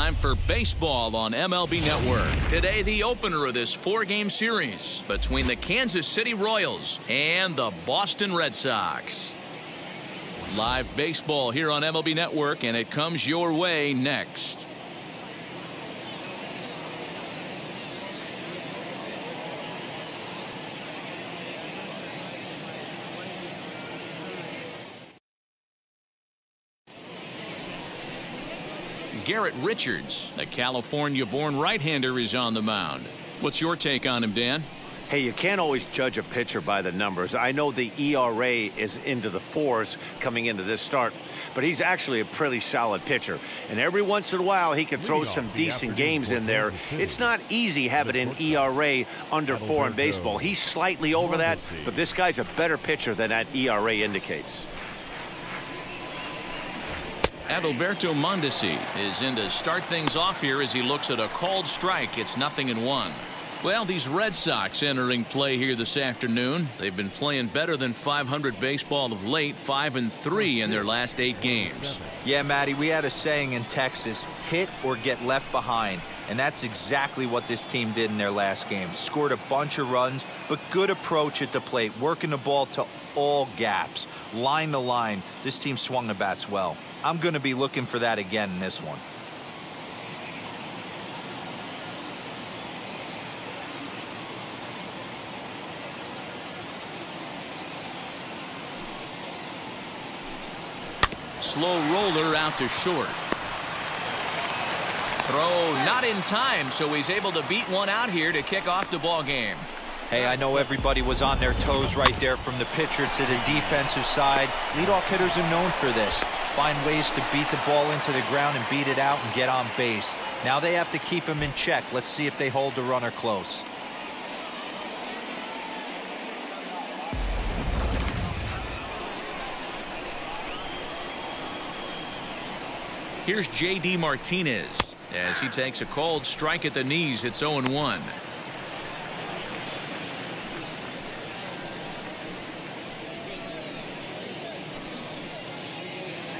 time for baseball on MLB Network. Today, the opener of this 4-game series between the Kansas City Royals and the Boston Red Sox. Live baseball here on MLB Network, and it comes your way next. Garrett Richards, the California-born right-hander, is on the mound. What's your take on him, Dan? Hey, you can't always judge a pitcher by the numbers. I know the ERA is into the 4s coming into this start, but he's actually a pretty solid pitcher. And every once in a while, he can throw some decent games in there. It's not easy having an ERA under 4 in baseball. He's slightly over that, but this guy's a better pitcher than that ERA indicates. Adalberto Mondesi is in to start things off here as he looks at a called strike. It's 0-1. Well, these Red Sox entering play here this afternoon. They've been playing better than .500 baseball of late, 5-3 in their last 8 games. Yeah, Matty, we had a saying in Texas, hit or get left behind. And that's exactly what this team did in their last game. Scored a bunch of runs, but good approach at the plate, working the ball to all gaps, line to line. This team swung the bats well. I'm going to be looking for that again in this one. Slow roller out to short. Throw not in time, so he's able to beat one out here to kick off the ball game. Hey, I know everybody was on their toes right there from the pitcher to the defensive side. Leadoff hitters are known for this. Find ways to beat the ball into the ground and beat it out and get on base. Now they have to keep him in check. Let's see if they hold the runner close. Here's J.D. Martinez as he takes a called strike at the knees. It's 0-1.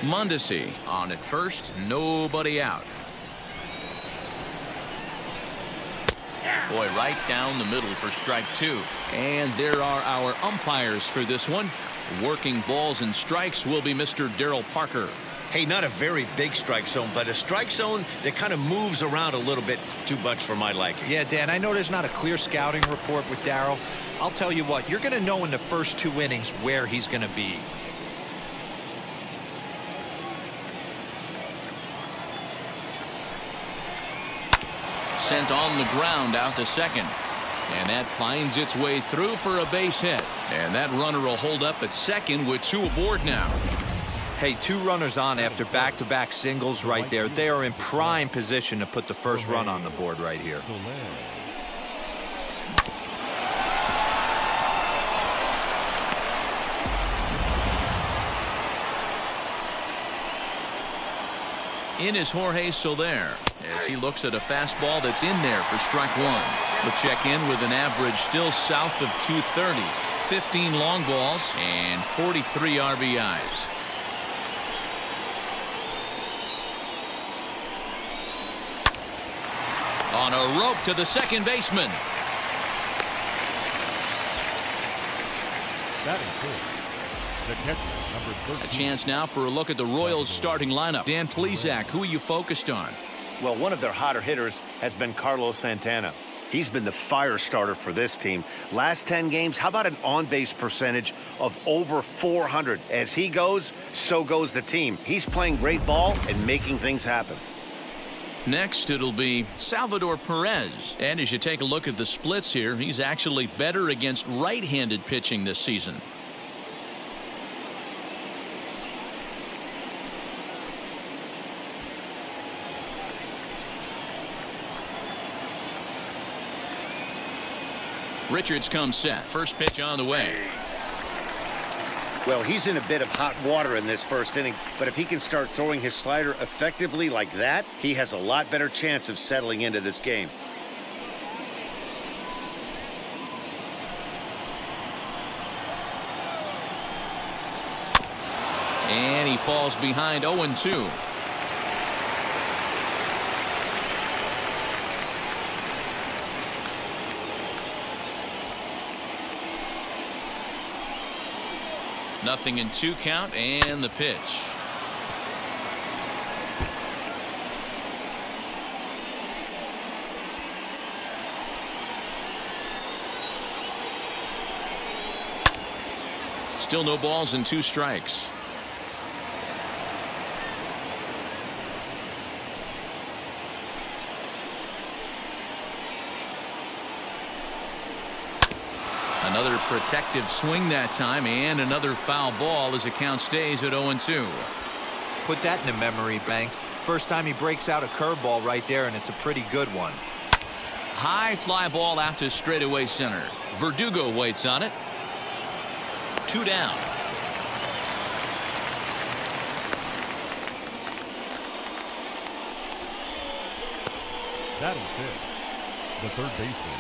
Mondesi on at first, nobody out. Boy, right down the middle for strike 2. And there are our umpires for this one. Working balls and strikes will be Mr. Darryl Parker. Hey, not a very big strike zone, but a strike zone that kind of moves around a little bit too much for my liking. Yeah, Dan, I know there's not a clear scouting report with Darryl. I'll tell you what, you're going to know in the first 2 innings where he's going to be. Sent on the ground out to second. And that finds its way through for a base hit. And that runner will hold up at second with 2 aboard now. Hey, 2 runners on after back-to-back singles right there. They are in prime position to put the first run on the board right here. In is Jorge Soler as he looks at a fastball that's in there for strike 1. We'll check in with an average still south of 230. 15 long balls and 43 RBIs. On a rope to the second baseman. The catcher, number 13. A chance now for a look at the Royals starting lineup. Dan Plesac, who are you focused on? Well, one of their hotter hitters has been Carlos Santana. He's been the fire starter for this team. Last 10 games, how about an on-base percentage of over 400? As he goes, so goes the team. He's playing great ball and making things happen. Next, it'll be Salvador Perez. And as you take a look at the splits here, he's actually better against right-handed pitching this season. Richards comes set. First pitch on the way. Well, he's in a bit of hot water in this first inning, but if he can start throwing his slider effectively like that, he has a lot better chance of settling into this game. And he falls behind 0-2. 0-2 count and the pitch. Still no balls and 2 strikes. Another protective swing that time, and another foul ball as the count stays at 0-2. Put that in the memory bank. First time he breaks out a curveball right there, and it's a pretty good one. High fly ball out to straightaway center. Verdugo waits on it. 2 down. Batting fifth, the third baseman,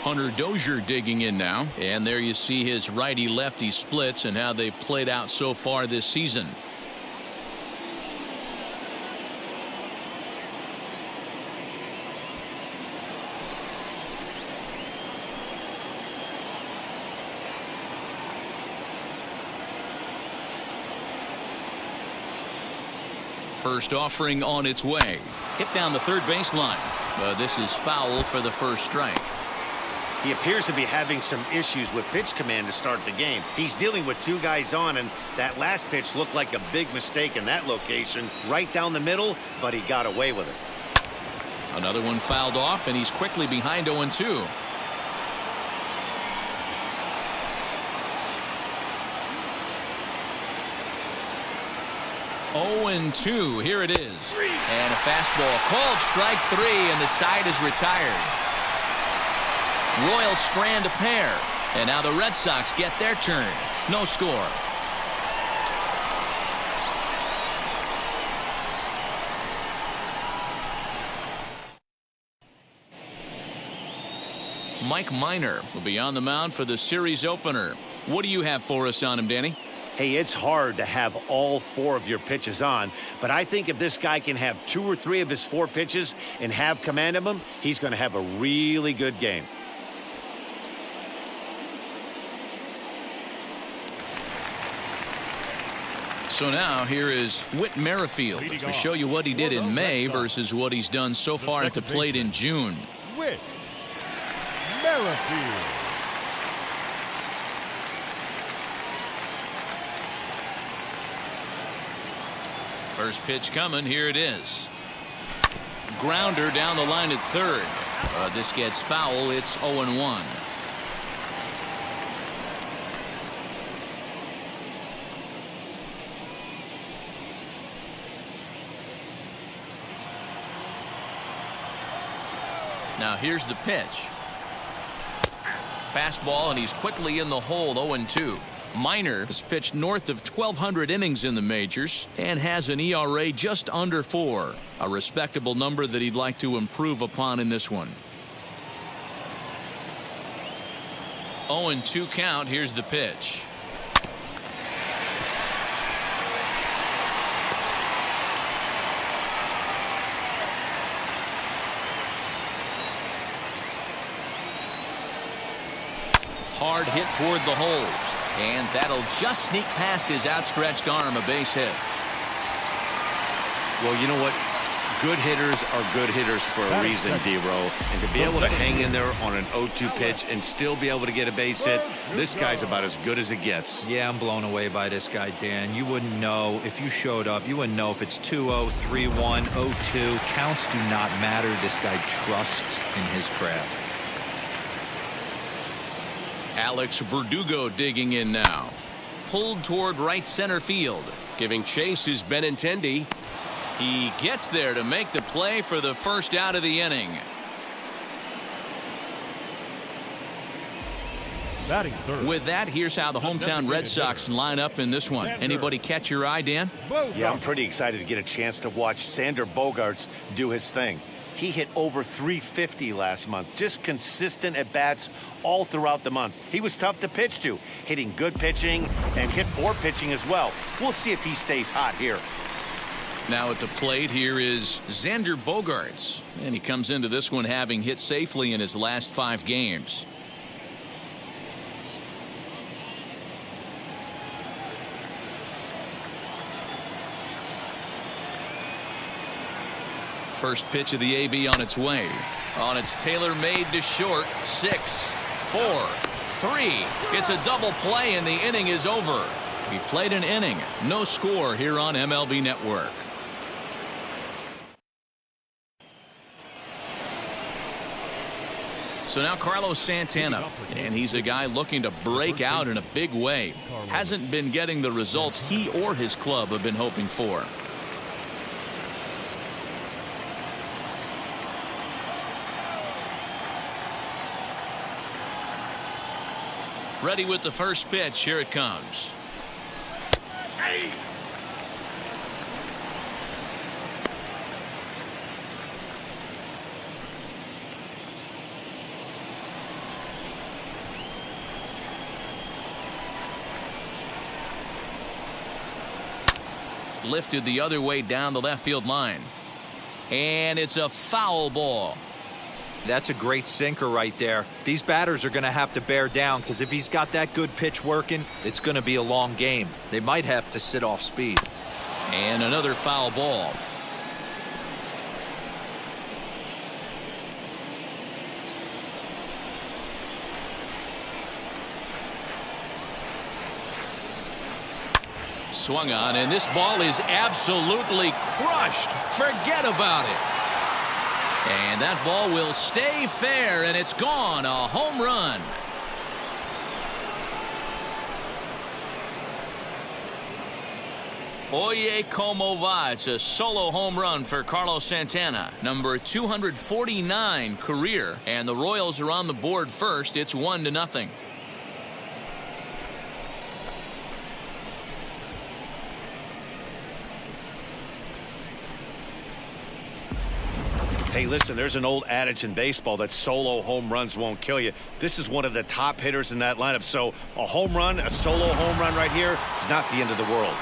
Hunter Dozier digging in now. And there you see his righty-lefty splits and how they've played out so far this season. First offering on its way. Hit down the third baseline. This is foul for the first strike. He appears to be having some issues with pitch command to start the game. He's dealing with 2 guys on, and that last pitch looked like a big mistake in that location. Right down the middle, but he got away with it. Another one fouled off, and he's quickly behind 0-2. Here it is. And a fastball called strike 3, and the side is retired. Royals strand a pair, and now the Red Sox get their turn. No score. Mike Minor will be on the mound for the series opener. What do you have for us on him, Danny? Hey, it's hard to have all 4 of your pitches on, but I think if this guy can have 2 or 3 of his 4 pitches and have command of them, he's going to have a really good game. So now here is Whit Merrifield to show you what he did in May versus what he's done so far at the plate in June. Whit Merrifield. First pitch coming. Here it is. Grounder down the line at third. This gets foul. It's 0-1. Now here's the pitch. Fastball, and he's quickly in the hole. 0-2. Minor has pitched north of 1,200 innings in the majors and has an ERA just under 4, a respectable number that he'd like to improve upon in this one. 0-2 count. Here's the pitch. Hard hit toward the hole. And that'll just sneak past his outstretched arm, a base hit. Well, you know what? Good hitters are good hitters for a reason, D-Row. And to be able to hang in there on an 0-2 pitch and still be able to get a base hit, this guy's about as good as it gets. Yeah, I'm blown away by this guy, Dan. You wouldn't know if you showed up. You wouldn't know if it's 2-0, 3-1, 0-2. Counts do not matter. This guy trusts in his craft. Alex Verdugo digging in now. Pulled toward right center field. Giving chase is Benintendi. He gets there to make the play for the first out of the inning. Batting third. With that, here's how the hometown Red Sox line up in this one. Anybody catch your eye, Dan? Yeah, I'm pretty excited to get a chance to watch Xander Bogaerts do his thing. He hit over 350 last month. Just consistent at-bats all throughout the month. He was tough to pitch to, hitting good pitching and hit poor pitching as well. We'll see if he stays hot here. Now at the plate, here is Xander Bogaerts. And he comes into this one having hit safely in his last 5 games. First pitch of the AB on its way. It's tailor-made to short. 6, 4, 3. It's a double play, and the inning is over. We've played an inning. No score here on MLB Network. So now Carlos Santana, and he's a guy looking to break out in a big way. Hasn't been getting the results he or his club have been hoping for. Ready with the first pitch. Here it comes. Hey. Lifted the other way down the left field line. And it's a foul ball. That's a great sinker right there. These batters are going to have to bear down, because if he's got that good pitch working, it's going to be a long game. They might have to sit off speed. And another foul ball. Swung on, and this ball is absolutely crushed. Forget about it. And that ball will stay fair, and it's gone. A home run. Oye, como va. It's a solo home run for Carlos Santana. Number 249 career. And the Royals are on the board first. It's 1-0. Hey, listen, there's an old adage in baseball that solo home runs won't kill you. This is one of the top hitters in that lineup. So a home run, a solo home run right here, is not the end of the world.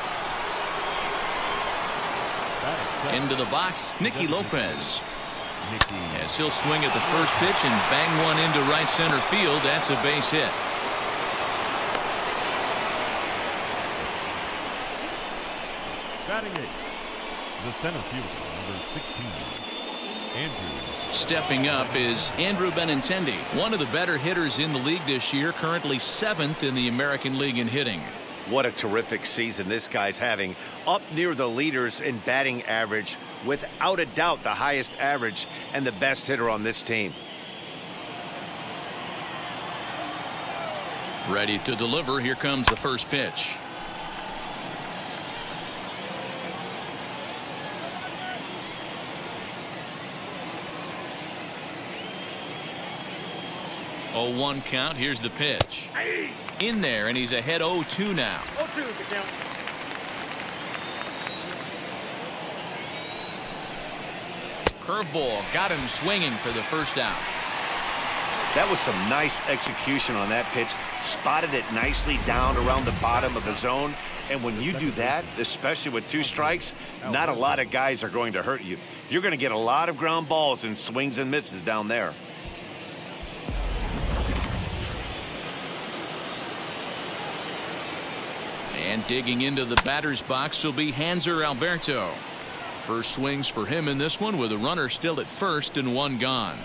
Into the box, Nicky Lopez. As he'll swing at the first pitch and bang one into right center field. That's a base hit. Batting eighth, the center fielder, number 16. Andrew. Stepping up is Andrew Benintendi, one of the better hitters in the league this year, currently 7th in the American League in hitting. What a terrific season this guy's having. Up near the leaders in batting average, without a doubt the highest average and the best hitter on this team. Ready to deliver. Here comes the first pitch. Oh, 1 count. Here's the pitch. In there, and he's ahead 0-2 now. 0-2 is the count. Curveball got him swinging for the first out. That was some nice execution on that pitch. Spotted it nicely down around the bottom of the zone. And when you do that, especially with 2 strikes, not a lot of guys are going to hurt you. You're going to get a lot of ground balls and swings and misses down there. And digging into the batter's box will be Hanser Alberto. First swings for him in this one, with a runner still at first and 1 gone.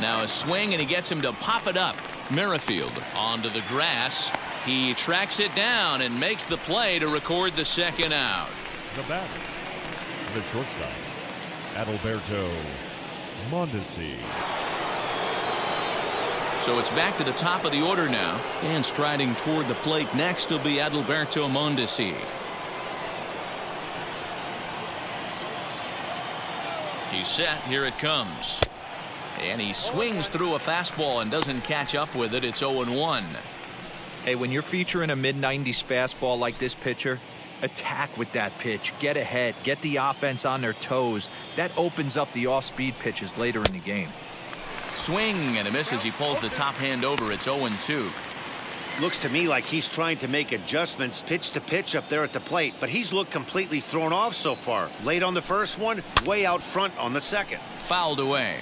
Now a swing, and he gets him to pop it up. Merrifield onto the grass. He tracks it down and makes the play to record the second out. The batter, the shortstop, Adalberto Mondesi. So it's back to the top of the order now, and striding toward the plate next will be Adalberto Mondesi. He's set. Here it comes. And he swings through a fastball and doesn't catch up with it. It's 0-1. Hey, when you're featuring a mid-90s fastball like this pitcher, attack with that pitch. Get ahead. Get the offense on their toes. That opens up the off-speed pitches later in the game. Swing and a miss as he pulls the top hand over. It's 0-2. Looks to me like he's trying to make adjustments pitch to pitch up there at the plate, but he's looked completely thrown off so far. Late on the first one, way out front on the second. Fouled away.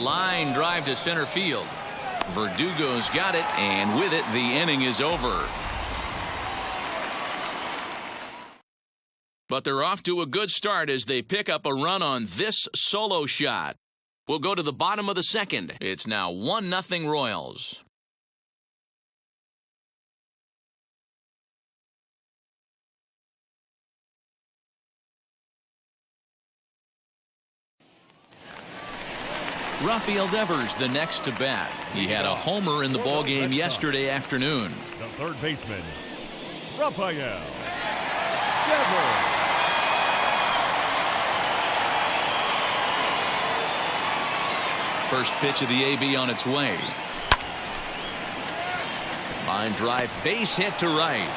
Line drive to center field. Verdugo's got it, and with it, the inning is over. But they're off to a good start as they pick up a run on this solo shot. We'll go to the bottom of the second. It's now 1-0 Royals. Rafael Devers the next to bat. He had a homer in the ballgame yesterday afternoon. The third baseman, Rafael Devers. First pitch of the AB on its way. Line drive, base hit to right.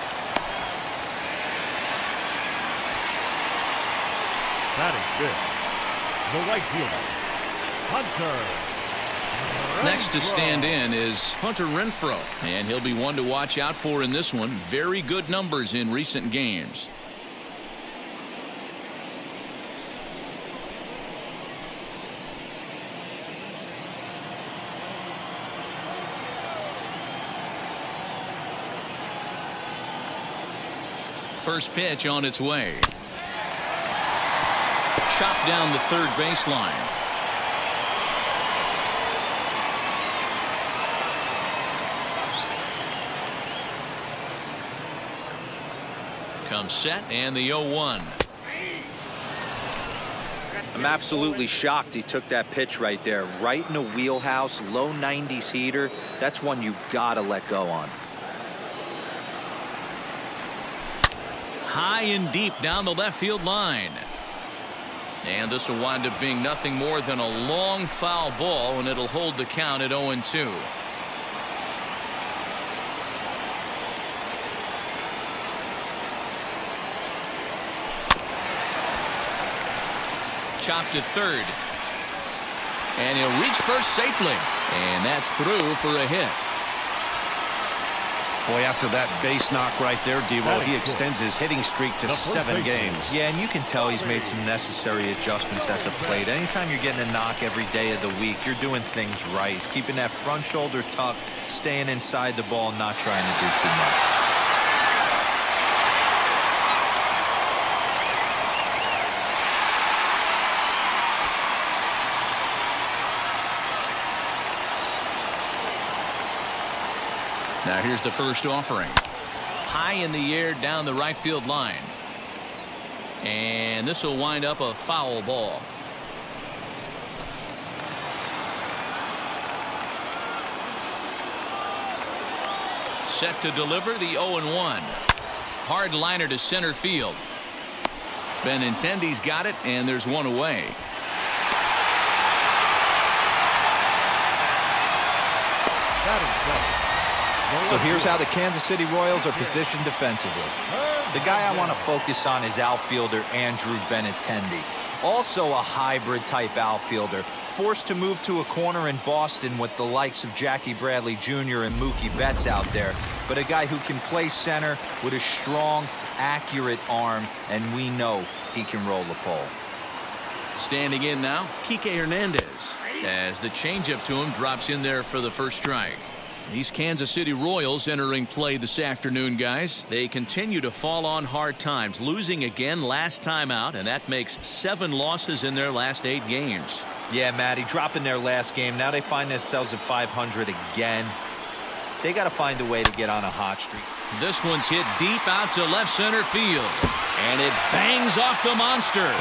Batting fifth, the right fielder, Hunter. Next to stand in is Hunter Renfroe, and he'll be one to watch out for in this one. Very good numbers in recent games. First pitch on its way. Chopped down the third baseline. Comes set and the 0-1. I'm absolutely shocked he took that pitch right there. Right in the wheelhouse, low 90s heater. That's one you gotta let go on. High and deep down the left field line. And this will wind up being nothing more than a long foul ball, and it'll hold the count at 0-2. Chopped to third. And he'll reach first safely. And that's through for a hit. Boy, after that base knock right there, Devo, he extends his hitting streak to 7 games. Yeah, and you can tell he's made some necessary adjustments at the plate. Anytime you're getting a knock every day of the week, you're doing things right. He's keeping that front shoulder tucked, staying inside the ball, not trying to do too much. Now here's the first offering. High in the air down the right field line. And this will wind up a foul ball. Set to deliver the 0-1. Hard liner to center field. Benintendi's got it, and there's one away. So here's how the Kansas City Royals are positioned defensively. The guy I want to focus on is outfielder Andrew Benintendi. Also a hybrid type outfielder, forced to move to a corner in Boston with the likes of Jackie Bradley Jr. and Mookie Betts out there. But a guy who can play center with a strong, accurate arm, and we know he can roll the pole. Standing in now, a.k.a. Hernandez, as the changeup to him drops in there for the first strike. These Kansas City Royals entering play this afternoon, guys. They continue to fall on hard times, losing again last time out, and that makes 7 losses in their last 8 games. Yeah, Matty, dropping their last game. Now they find themselves at 500 again. They got to find a way to get on a hot streak. This one's hit deep out to left center field, and it bangs off the monster.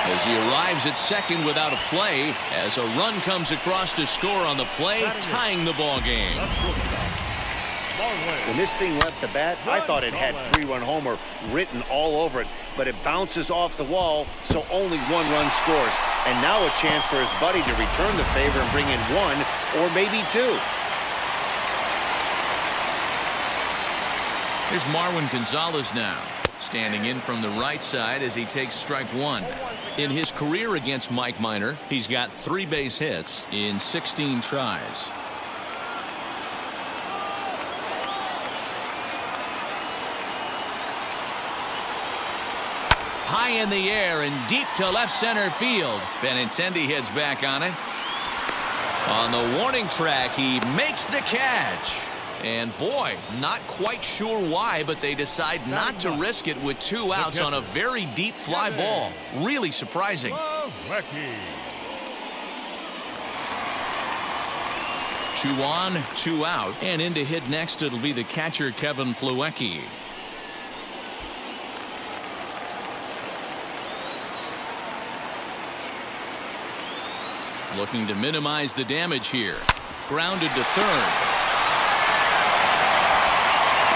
As he arrives at second without a play, as a run comes across to score on the play, tying the ball game. When this thing left the bat, I thought it had 3-run homer written all over it, but it bounces off the wall, so only 1 run scores. And now a chance for his buddy to return the favor and bring in 1 or maybe 2. Here's Marwin Gonzalez now, standing in from the right side as he takes strike 1. In his career against Mike Minor, he's got 3 base hits in 16 tries. high in the air and deep to left center field. Benintendi heads back on it. On the warning track, he makes the catch. And boy, not quite sure why, but they decide not to risk it with 2 outs on a very deep fly ball. Really surprising. 2 on, 2 out, and in to hit next it'll be the catcher Kevin Plawecki. Looking to minimize the damage here. Grounded to third.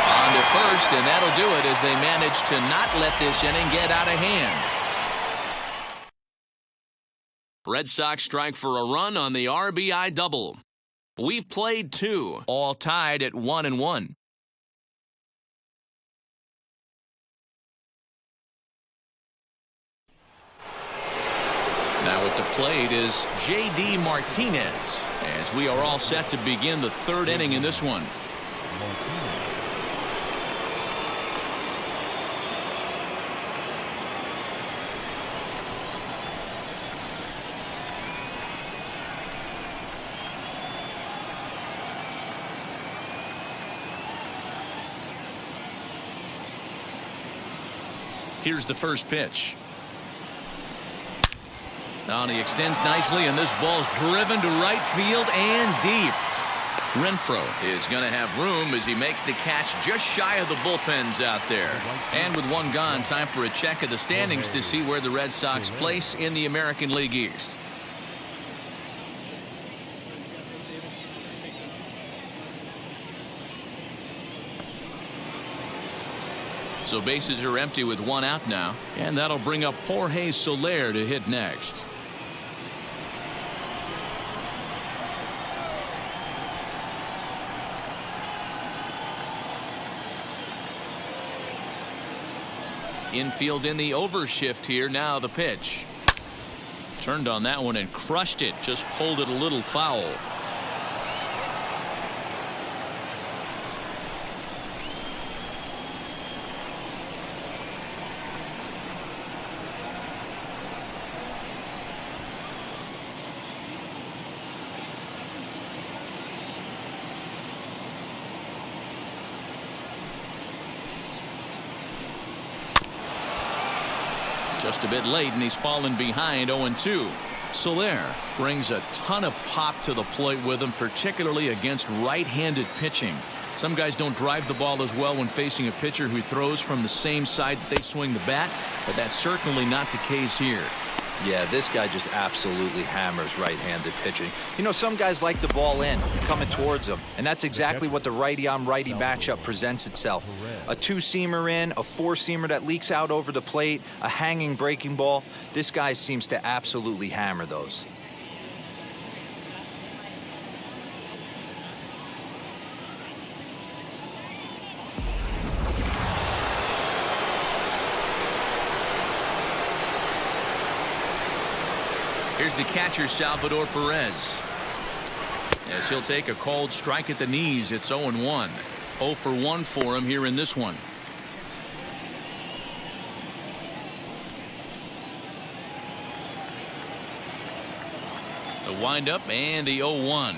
On to first, and that'll do it as they manage to not let this inning get out of hand. Red Sox strike for a run on the RBI double. We've played 2, all tied at 1-1. Now at the plate is J.D. Martinez, as we are all set to begin the 3rd inning in this one. Here's the first pitch. Now he extends nicely, and this ball's driven to right field and deep. Renfroe is going to have room as he makes the catch just shy of the bullpens out there. And with 1 gone, time for a check of the standings to see where the Red Sox place in the American League East. So bases are empty with 1 out now, and that'll bring up Jorge Soler to hit next. Infield in the overshift here. Now the pitch. Turned on that one and crushed it. Just pulled it a little foul. Just a bit late, and he's fallen behind 0-2. Soler brings a ton of pop to the plate with him, particularly against right-handed pitching. Some guys don't drive the ball as well when facing a pitcher who throws from the same side that they swing the bat, but that's certainly not the case here. Yeah, this guy just absolutely hammers right-handed pitching. You know, some guys like the ball in, coming towards them, and that's exactly what the righty-on-righty matchup presents itself. A 2-seamer in, a 4-seamer that leaks out over the plate, a hanging breaking ball. This guy seems to absolutely hammer those. Here's the catcher, Salvador Perez. As he'll take a cold strike at the knees, it's 0-1. 0 for 1 for him here in this one. The windup and the 0-1.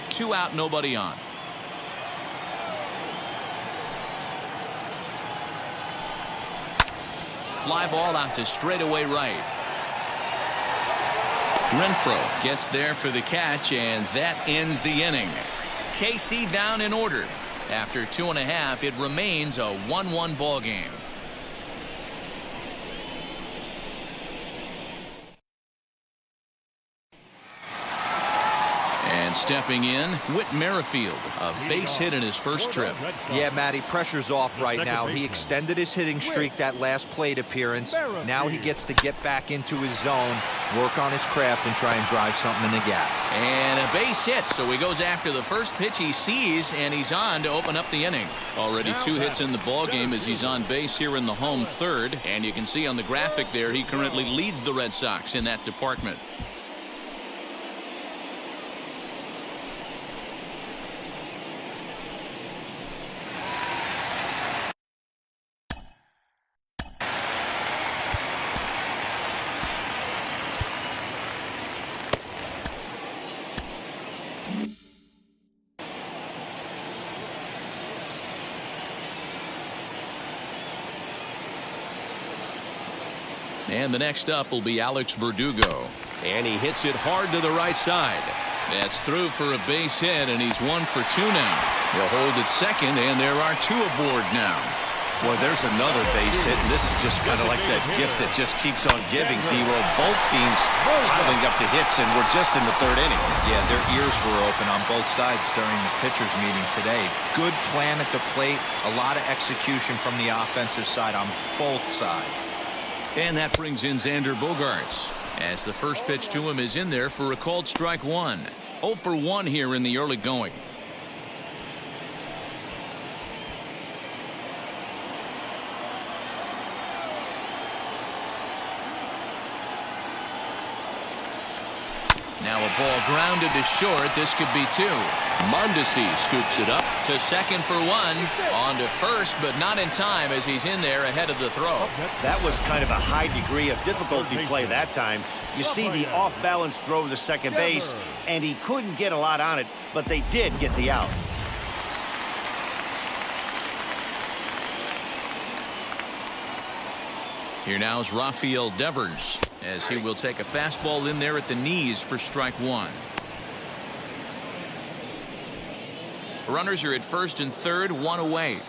Two out, nobody on. Fly ball out to straightaway right. Renfroe gets there for the catch, and that ends the inning. KC down in order. After 2.5, it remains a 1-1 ball game. And stepping in, Whit Merrifield, a base hit in his first trip. Yeah, Matty, pressure's off right now. He extended his hitting streak that last plate appearance. Now he gets to get back into his zone, work on his craft, and try and drive something in the gap. And a base hit, so he goes after the first pitch he sees, and he's on to open up the inning. Already 2 hits in the ball game as he's on base here in the home third, and you can see on the graphic there he currently leads the Red Sox in that department. And the next up will be Alex Verdugo. And he hits it hard to the right side. That's through for a base hit, and he's 1 for 2 now. He'll hold at second, and there are 2 aboard now. Well, there's another base hit, and this is just kind of like that gift that just keeps on giving, D-Roll. Both teams piling up the hits, and we're just in the 3rd inning. Yeah, their ears were open on both sides during the pitchers' meeting today. Good plan at the plate, a lot of execution from the offensive side on both sides. And that brings in Xander Bogaerts, as the first pitch to him is in there for a called strike 1. 0 for 1 here in the early going. Now a ball grounded to short. This could be 2. Mondesi scoops it up to second for 1. On to first, but not in time as he's in there ahead of the throw. That was kind of a high degree of difficulty play that time. You see the off-balance throw to second base, and he couldn't get a lot on it, but they did get the out. Here now is Rafael Devers, as he will take a fastball in there at the knees for strike 1. Runners are at first and third, 1 away.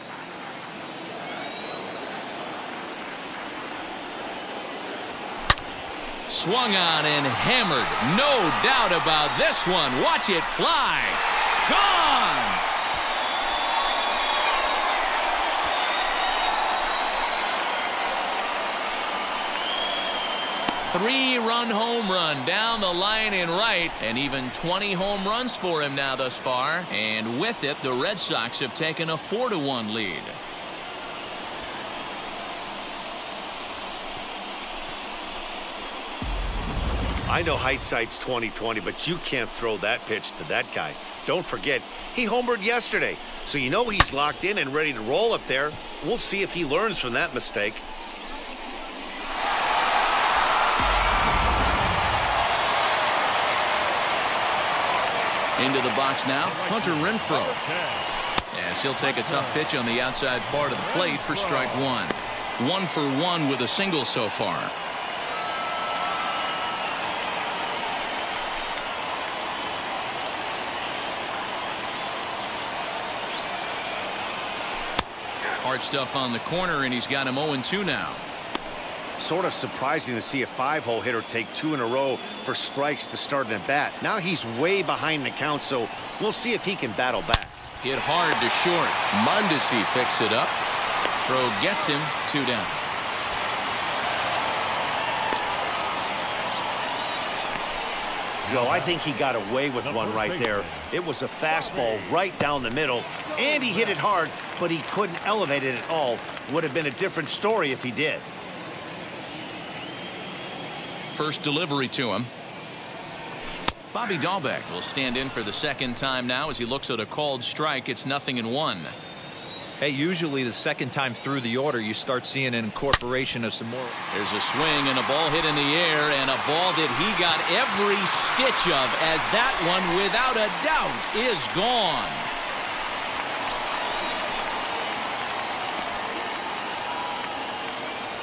Swung on and hammered. No doubt about this one. Watch it fly. Gone. Three-run home run down the line in right, and even 20 home runs for him now thus far. And with it, the Red Sox have taken a 4-1 lead. I know hindsight's 20/20, but you can't throw that pitch to that guy. Don't forget, he homered yesterday, so you know he's locked in and ready to roll up there. We'll see if he learns from that mistake. Into the box now, Hunter Renfroe. As he'll take a tough pitch on the outside part of the plate for strike 1. 1 for 1 with a single so far. Hard stuff on the corner, and he's got him 0-2 now. Sort of surprising to see a 5-hole hitter take 2 in a row for strikes to start an at-bat. Now he's way behind the count, so we'll see if he can battle back. Hit hard to short. Mondesi picks it up. Throw gets him, 2 down. Well, I think he got away with one right there. It was a fastball right down the middle, and he hit it hard, but he couldn't elevate it at all. Would have been a different story if he did. First delivery to him. Bobby Dahlbeck will stand in for the second time now as he looks at a called strike. It's 0-1. Hey, usually the second time through the order, you start seeing an incorporation of some more. There's a swing and a ball hit in the air, and a ball that he got every stitch of, as that one, without a doubt, is gone.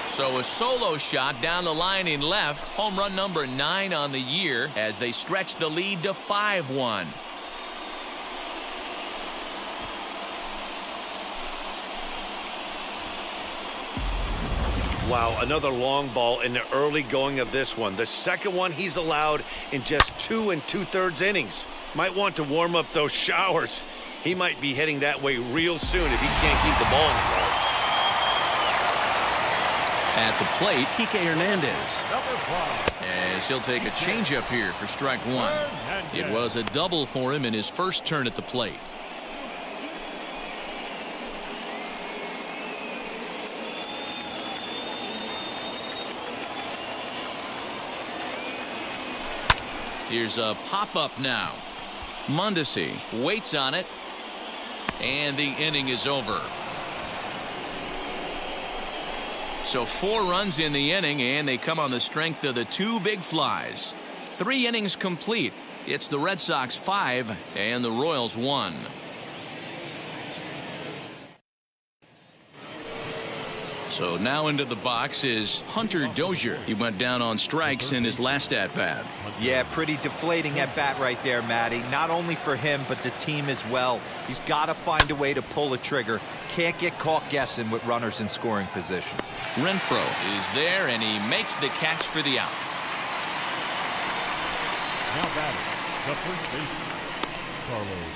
So a solo shot down the line in left. Home run number 9 on the year as they stretch the lead to 5-1. Wow, another long ball in the early going of this one. The second one he's allowed in just 2 2/3 innings. Might want to warm up those showers. He might be heading that way real soon if he can't keep the ball in the ball. At the plate, Kike Hernandez. As he'll take a changeup here for strike 1. It was a double for him in his first turn at the plate. Here's a pop-up now. Mondesi waits on it, and the inning is over. So 4 runs in the inning, and they come on the strength of the 2 big flies. 3 innings complete. It's the Red Sox 5 and the Royals 1. So now into the box is Hunter Dozier. He went down on strikes in his last at-bat. Yeah, pretty deflating at bat right there, Matty. Not only for him, but the team as well. He's got to find a way to pull a trigger. Can't get caught guessing with runners in scoring position. Renfroe is there, and he makes the catch for the out. Now batting, the first baseman, Carlos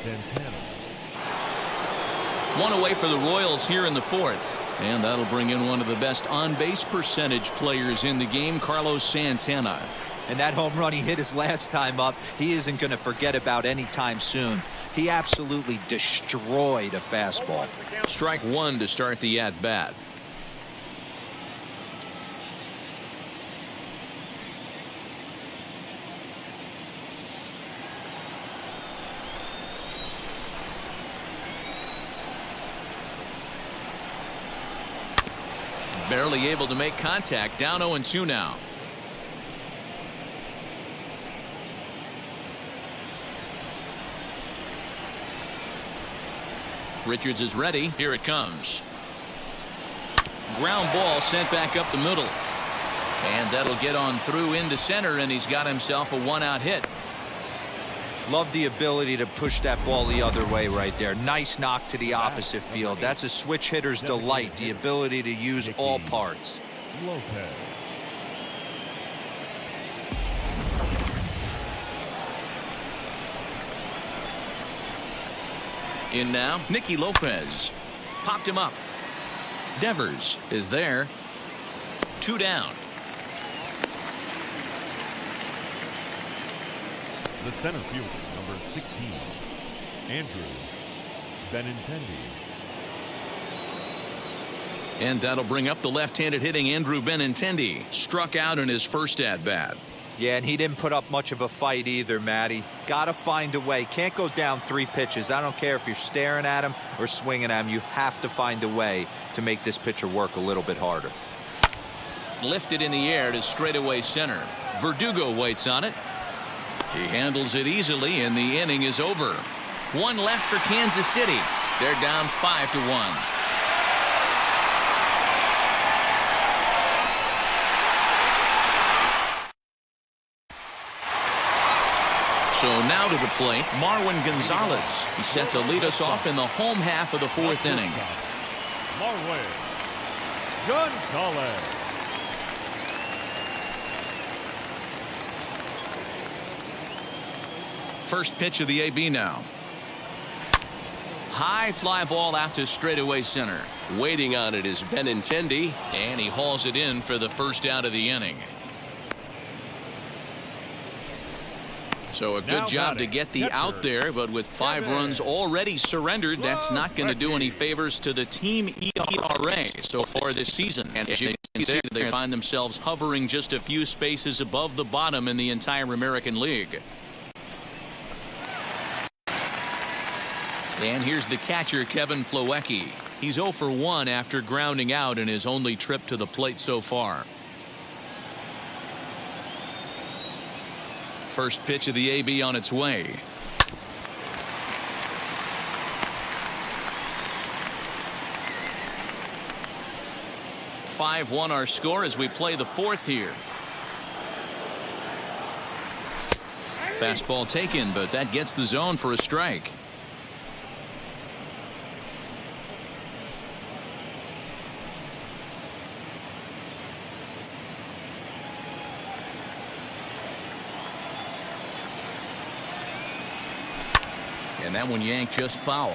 Santana. One away for the Royals here in the fourth. And that'll bring in one of the best on-base percentage players in the game, Carlos Santana. And that home run he hit his last time up, he isn't going to forget about anytime soon. He absolutely destroyed a fastball. Strike one to start the at-bat. Barely able to make contact. Down 0-2 now. Richards is ready. Here it comes. Ground ball sent back up the middle. And that'll get on through into center, and he's got himself a one-out hit. Love the ability to push that ball the other way right there. Nice knock to the opposite field. That's a switch hitter's delight, the ability to use all parts. Lopez. In now, Nicky Lopez. Popped him up. Devers is there. 2 down. The center fielder, number 16, Andrew Benintendi. And that'll bring up the left-handed hitting Andrew Benintendi. Struck out in his first at-bat. Yeah, and he didn't put up much of a fight either, Matty. Got to find a way. Can't go down 3 pitches. I don't care if you're staring at him or swinging at him. You have to find a way to make this pitcher work a little bit harder. Lifted in the air to straightaway center. Verdugo waits on it. He handles it easily, and the inning is over. 1 left for Kansas City. They're down 5-1. So now to the plate, Marwin Gonzalez. He set to lead us off in the home half of the 4th inning. Marwin Gonzalez. First pitch of the AB now. High fly ball out to straightaway center. Waiting on it is Benintendi. And he hauls it in for the first out of the inning. So a good job to get the out there, but with 5 runs already surrendered, that's not going to do any favors to the team ERA so far this season. And as you can see, they find themselves hovering just a few spaces above the bottom in the entire American League. And here's the catcher, Kevin Plawecki. He's 0 for 1 after grounding out in his only trip to the plate so far. First pitch of the AB on its way. (5-1) our score as we play the 4th here. Fastball taken, but that gets the zone for a strike. And that one yanked just foul.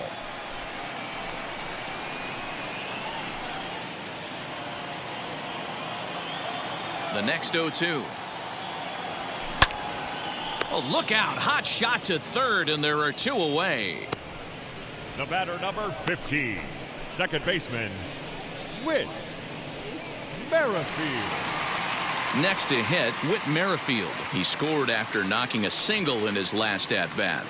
The next 0-2. Oh, look out. Hot shot to third, and there are 2 away. The batter, number 15, second baseman, Whit Merrifield. Next to hit, Whit Merrifield. He scored after knocking a single in his last at-bat.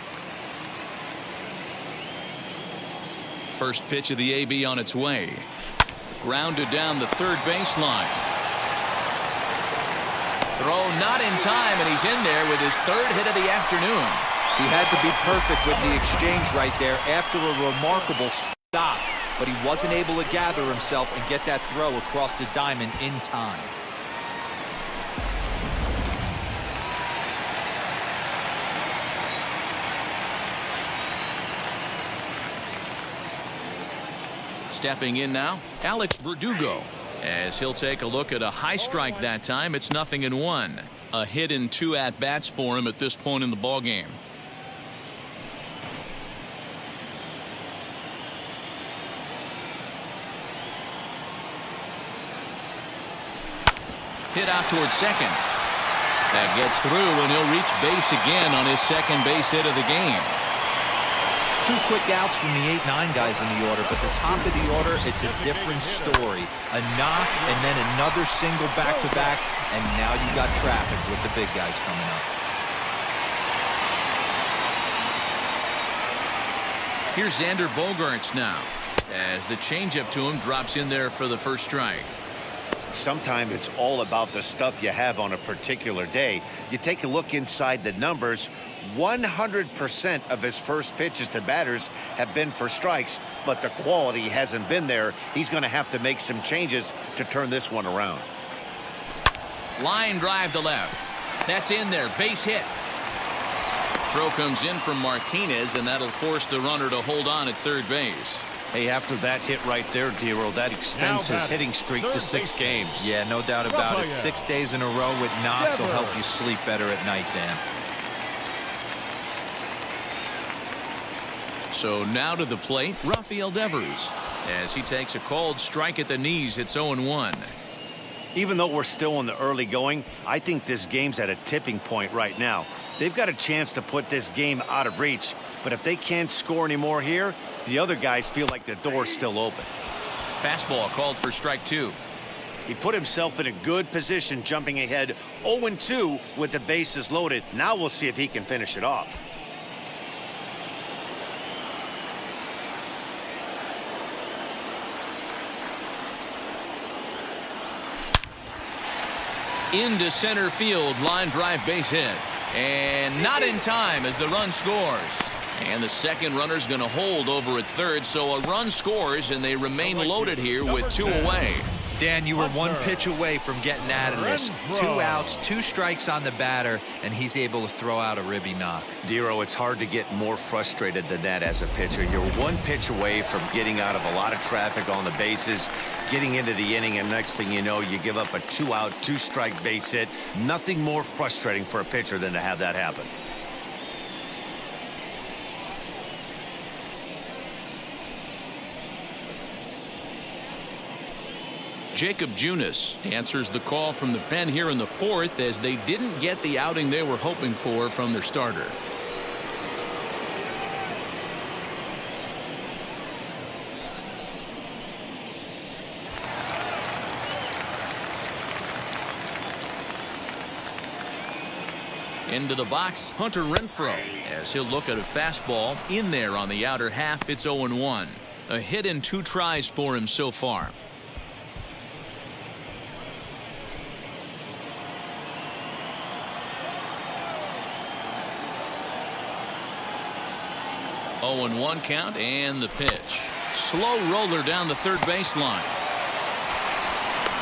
First pitch of the AB on its way. Grounded down the third baseline. Throw not in time, and he's in there with his 3rd hit of the afternoon. He had to be perfect with the exchange right there after a remarkable stop. but he wasn't able to gather himself and get that throw across the diamond in time. Stepping in now, Alex Verdugo, as he'll take a look at a high strike that time. It's 0-1. A hit in 2 at-bats for him at this point in the ballgame. Hit out towards second. That gets through, and he'll reach base again on his second base hit of the game. 2 quick outs from the 8-9 guys in the order, but the top of the order, it's a different story. A knock and then another single back-to-back, and now you got traffic with the big guys coming up. Here's Xander Bogaerts now, as the changeup to him drops in there for the first strike. Sometimes it's all about the stuff you have on a particular day. You take a look inside the numbers, 100% of his first pitches to batters have been for strikes, but the quality hasn't been there. He's going to have to make some changes to turn this one around. Line drive to left. That's in there. Base hit. Throw comes in from Martinez, and that'll force the runner to hold on at third base. Hey, after that hit right there, Dero, that extends his hitting streak to 6 games. Yeah, no doubt about it. 6 days in a row with knocks will help you sleep better at night, Dan. So now to the plate, Rafael Devers, as he takes a called strike at the knees. It's 0-1. Even though we're still in the early going, I think this game's at a tipping point right now. They've got a chance to put this game out of reach, but if they can't score anymore here, the other guys feel like the door's still open. Fastball called for strike 2. He put himself in a good position, jumping ahead 0-2 with the bases loaded. Now we'll see if he can finish it off. Into center field, line drive base hit. And not in time as the run scores. And the second runner's going to hold over at third, so a run scores, and they remain loaded here with 2 away. Dan, you were 1 pitch away from getting out of this. 2 outs, 2 strikes on the batter, and he's able to throw out a ribby knock. Dero, it's hard to get more frustrated than that as a pitcher. You're 1 pitch away from getting out of a lot of traffic on the bases, getting into the inning, and next thing you know, you give up a 2-out, 2-strike base hit. Nothing more frustrating for a pitcher than to have that happen. Jacob Junis answers the call from the pen here in the 4th, as they didn't get the outing they were hoping for from their starter. Into the box, Hunter Renfroe, as he'll look at a fastball in there on the outer half. It's 0-1. A hit in 2 tries for him so far. Oh, 0-1 count, and the pitch. Slow roller down the third baseline.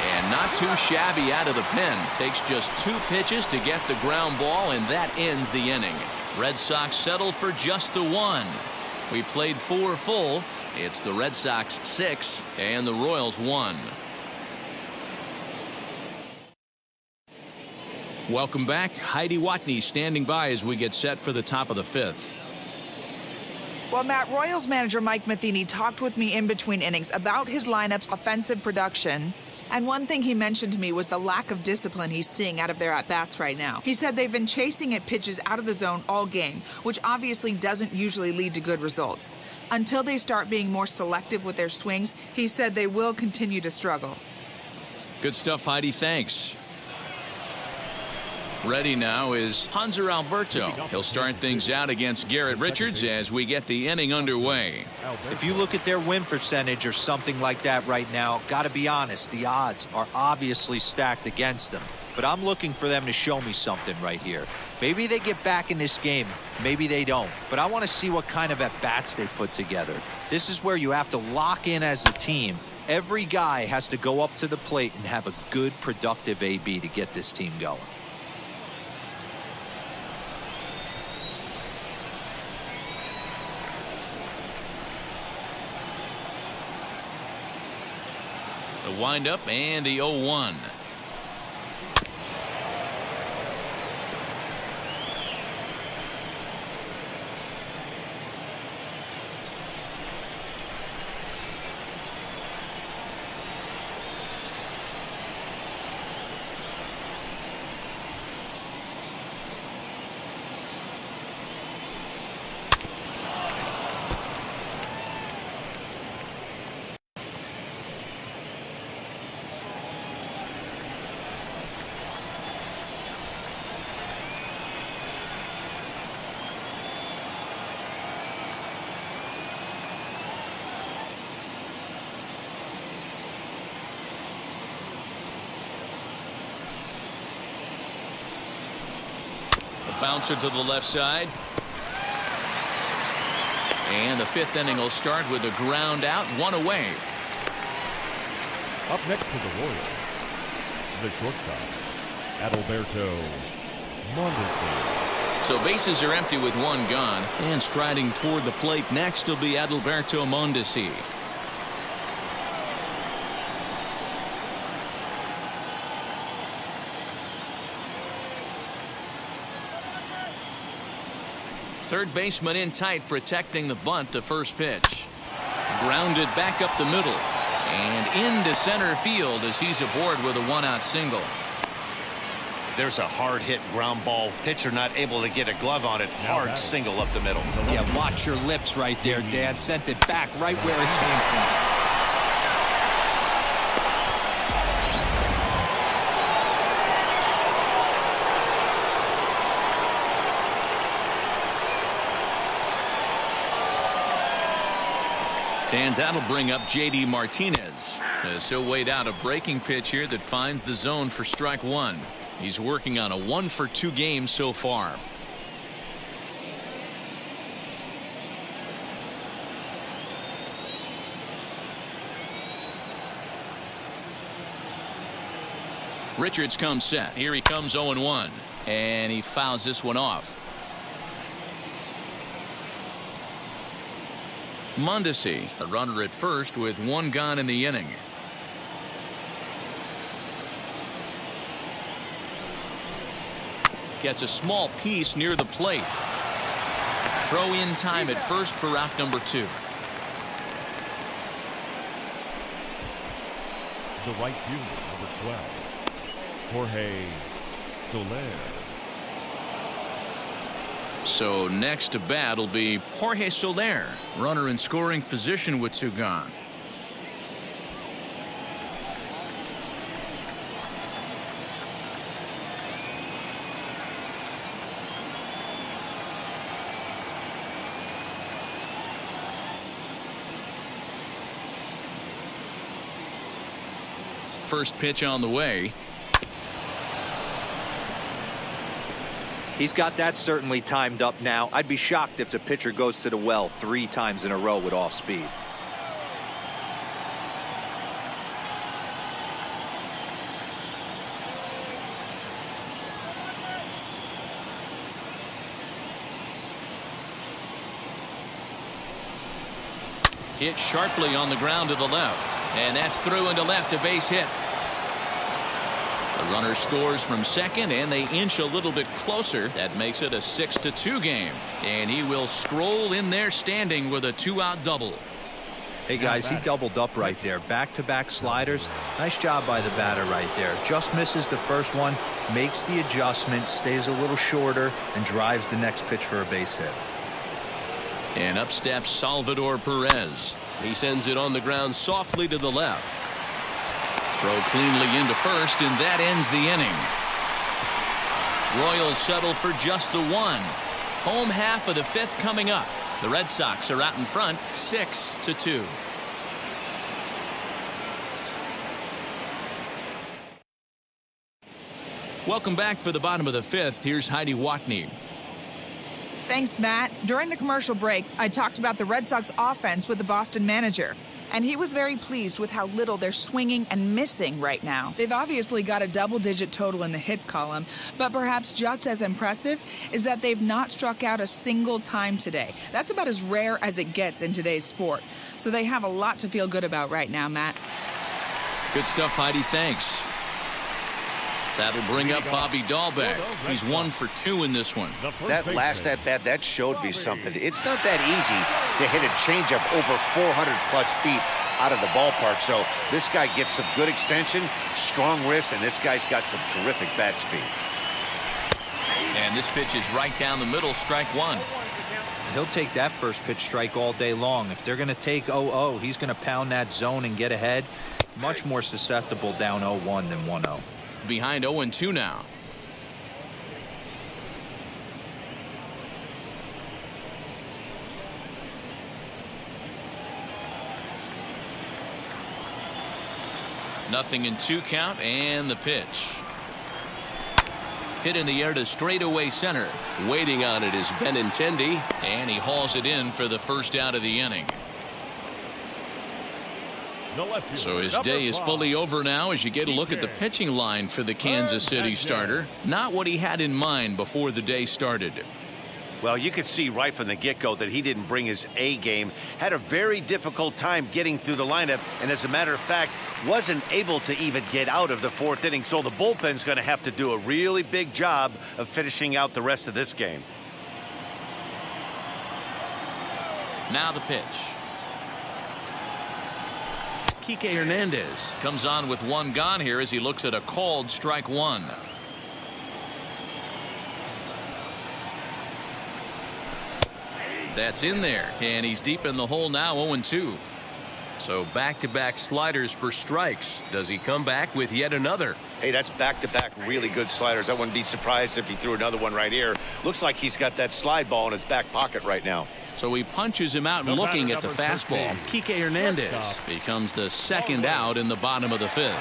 And not too shabby out of the pen. Takes just 2 pitches to get the ground ball, and that ends the inning. Red Sox settle for just the 1. We played 4 full. It's the Red Sox 6 and the Royals 1. Welcome back. Heidi Watney standing by as we get set for the top of the 5th. Well, Matt, Royals manager Mike Matheny talked with me in between innings about his lineup's offensive production. And one thing he mentioned to me was the lack of discipline he's seeing out of their at-bats right now. He said they've been chasing at pitches out of the zone all game, which obviously doesn't usually lead to good results. Until they start being more selective with their swings, he said they will continue to struggle. Good stuff, Heidi. Thanks. Ready now is Hanser Alberto. He'll start things out against Garrett Richards as we get the inning underway. If you look at their win percentage or something like that right now, got to be honest, the odds are obviously stacked against them. but I'm looking for them to show me something right here. Maybe they get back in this game, maybe they don't, but I want to see what kind of at-bats they put together. This is where you have to lock in as a team. Every guy has to go up to the plate and have a good, productive AB to get this team going. The windup and the 0-1. Bouncer to the left side. And the 5th inning will start with a ground out, 1 away. Up next for the Royals, the shortstop, Adalberto Mondesi. So bases are empty with 1 gone. And striding toward the plate next will be Adalberto Mondesi. Third baseman in tight, protecting the bunt. The first pitch. Grounded back up the middle. And into center field as he's aboard with a 1-out single. There's a hard hit ground ball. Pitcher not able to get a glove on it. Hard single up the middle. Yeah, watch your lips right there, Dan. Sent it back right where it came from. And that'll bring up J.D. Martinez. So weighed out a breaking pitch here that finds the zone for strike 1. He's working on a 1-for-2 game so far. Richards comes set. Here he comes 0-1. And he fouls this one off. Mondesi, a runner at first with 1 gone in the inning. Gets a small piece near the plate. Throw in time at first for out number 2. The right fielder, number 12, Jorge Soler. So next to bat will be Jorge Soler, runner in scoring position with 2 gone. First pitch on the way. He's got that certainly timed up now. I'd be shocked if the pitcher goes to the well 3 times in a row with off speed. Hit sharply on the ground to the left. And that's through into left, a base hit. The runner scores from second, and they inch a little bit closer. That makes it a 6-2 game. And he will stroll in there standing with a 2-out double. Hey, guys, he doubled up right there. Back-to-back sliders. Nice job by the batter right there. Just misses the first one, makes the adjustment, stays a little shorter, and drives the next pitch for a base hit. And up steps Salvador Perez. He sends it on the ground softly to the left. Throw cleanly into first, and that ends the inning. Royals settle for just the 1. Home half of the 5th coming up. The Red Sox are out in front, 6-2. Welcome back for the bottom of the fifth. Here's Heidi Watney. Thanks, Matt. During the commercial break, I talked about the Red Sox offense with the Boston manager. And he was very pleased with how little they're swinging and missing right now. They've obviously got a double-digit total in the hits column, but perhaps just as impressive is that they've not struck out a single time today. That's about as rare as it gets in today's sport. So they have a lot to feel good about right now, Matt. Good stuff, Heidi. Thanks. That'll bring up Bobby Dahlbeck. He's 1 for 2 in this one. That last at-bat, that showed me something. It's not that easy to hit a changeup over 400-plus feet out of the ballpark. So this guy gets some good extension, strong wrist, and this guy's got some terrific bat speed. And this pitch is right down the middle, strike one. He'll take that first pitch strike all day long. If they're going to take 0-0, he's going to pound that zone and get ahead. Much more susceptible down 0-1 than 1-0. Behind 0-2 now. Nothing in 2 count, and the pitch. Hit in the air to straightaway center. Waiting on it is Benintendi. And he hauls it in for the first out of the inning. So his day is fully over now as you get a look at the pitching line for the Kansas City starter. Not what he had in mind before the day started. Well, you could see right from the get-go that he didn't bring his A game. Had a very difficult time getting through the lineup, and as a matter of fact, wasn't able to even get out of the 4th inning. So the bullpen's going to have to do a really big job of finishing out the rest of this game. Now the pitch. A.k.a. Hernandez comes on with 1 gone here as he looks at a called strike 1. That's in there, and he's deep in the hole now, 0-2. So back-to-back sliders for strikes. Does he come back with yet another? Hey, that's back-to-back really good sliders. I wouldn't be surprised if he threw another one right here. Looks like he's got that slide ball in his back pocket right now. So he punches him out and looking at the fastball. A.k.a. Hernandez becomes the second out in the bottom of the 5th.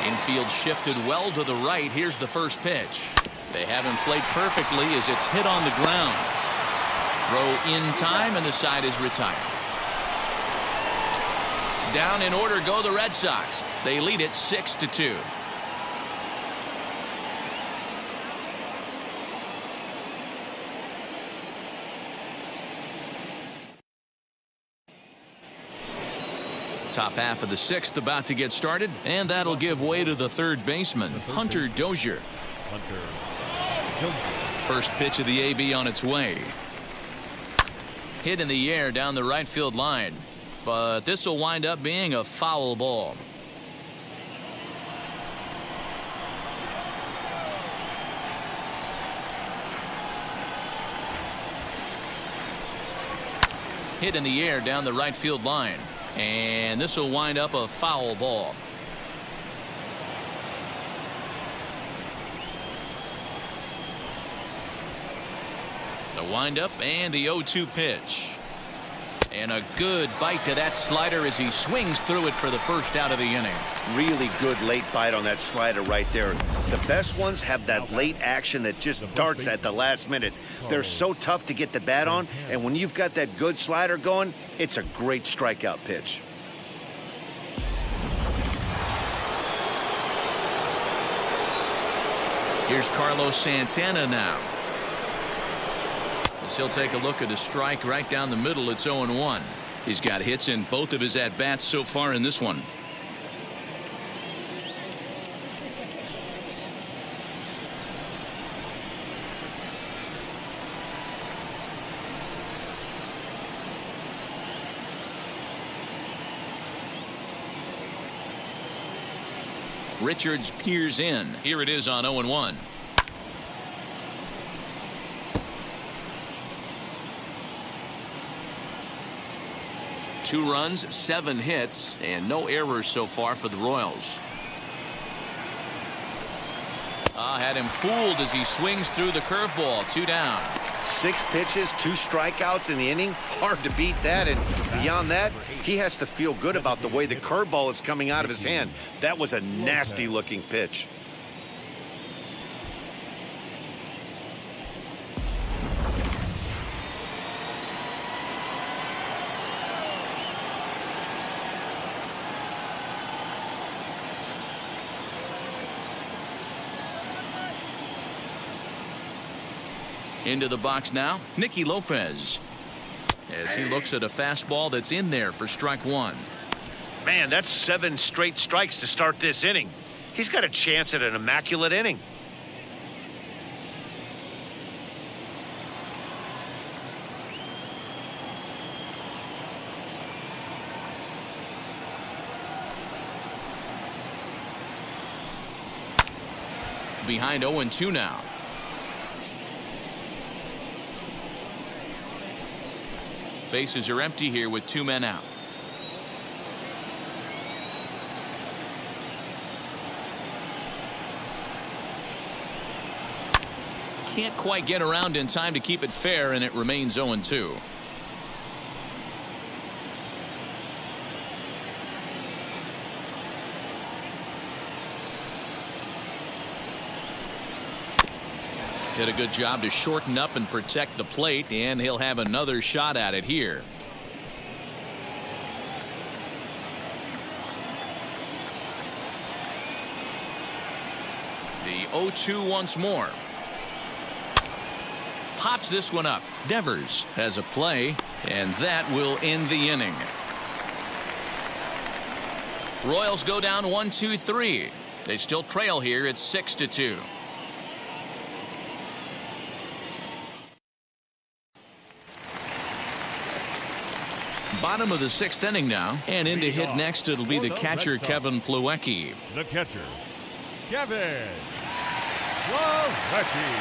Infield shifted well to the right. Here's the first pitch. They haven't played perfectly as it's hit on the ground. Throw in time, and the side is retired. Down in order go the Red Sox. They lead it 6-2. Top half of the 6th about to get started, and that'll give way to the 3rd baseman, Hunter Dozier. First pitch of the AB on its way. Hit in the air down the right field line, but this will wind up being a foul ball. Hit in the air down the right field line. And this will wind up a foul ball. The windup and the 0-2 pitch. And a good bite to that slider as he swings through it for the first out of the inning. Really good late bite on that slider right there. The best ones have that late action that just darts at the last minute. They're so tough to get the bat on, and when you've got that good slider going, it's a great strikeout pitch. Here's Carlos Santana now. As he'll take a look at a strike right down the middle. It's 0-1. He's got hits in both of his at-bats so far in this one. Richards peers in. Here it is on 0-1. Two runs, 7 hits, and no errors so far for the Royals. Had him fooled as he swings through the curveball. 2 down. 6 pitches, 2 strikeouts in the inning. Hard to beat that. And beyond that, he has to feel good about the way the curveball is coming out of his hand. That was a nasty-looking pitch. Into the box now, Nicky Lopez, as he looks at a fastball that's in there for strike 1. Man, that's 7 straight strikes to start this inning. He's got a chance at an immaculate inning. Behind 0-2 now. Bases are empty here with 2 men out. Can't quite get around in time to keep it fair, and it remains 0-2. Did a good job to shorten up and protect the plate, and he'll have another shot at it here. The 0-2 once more. Pops this one up. Devers has a play, and that will end the inning. Royals go down 1-2-3. They still trail here at 6-2. Bottom of the 6th inning now, and in to hit next it'll be the catcher Kevin Plawecki. The catcher, Kevin Plawecki.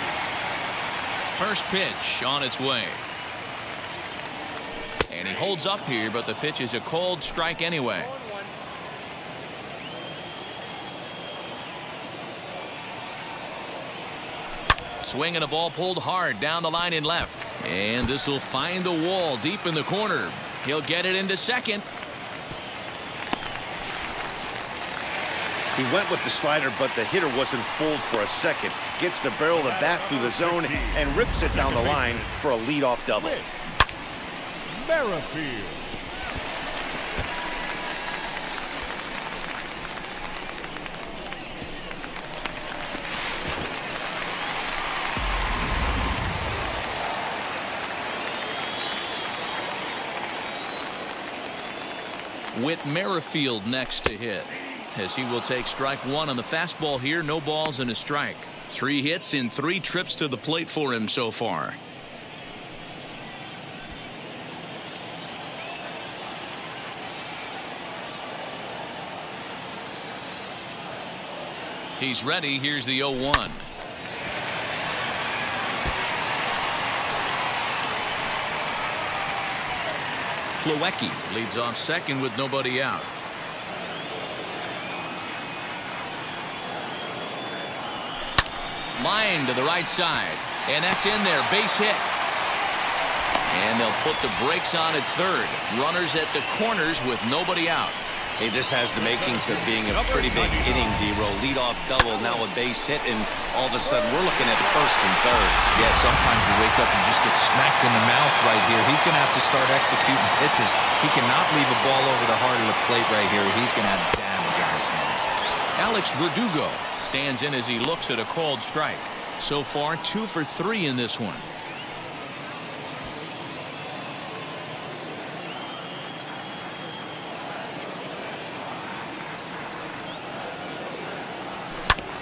First pitch on its way, and he holds up here, but the pitch is a cold strike anyway. Swing and a ball pulled hard down the line in left, and this will find the wall deep in the corner. He'll get it into second. He went with the slider, but the hitter wasn't fooled for a second. Gets the barrel of the bat through the zone and rips it down the line for a leadoff double. Merrifield. Whit Merrifield next to hit, as he will take strike 1 on the fastball here. No balls and a strike. 3 hits in 3 trips to the plate for him so far. He's ready. Here's the 0-1. Plawecki leads off second with nobody out. Line to the right side, and that's in there. Base hit. And they'll put the brakes on at third. Runners at the corners with nobody out. Hey, this has the makings of being a pretty big inning, D-Row. Leadoff double, now a base hit, and all of a sudden we're looking at first and third. Yeah, sometimes you wake up and just get smacked in the mouth right here. He's going to have to start executing pitches. He cannot leave a ball over the heart of the plate right here. He's going to have damage on his hands. Alex Verdugo stands in as he looks at a called strike. So far, 2 for 3 in this one.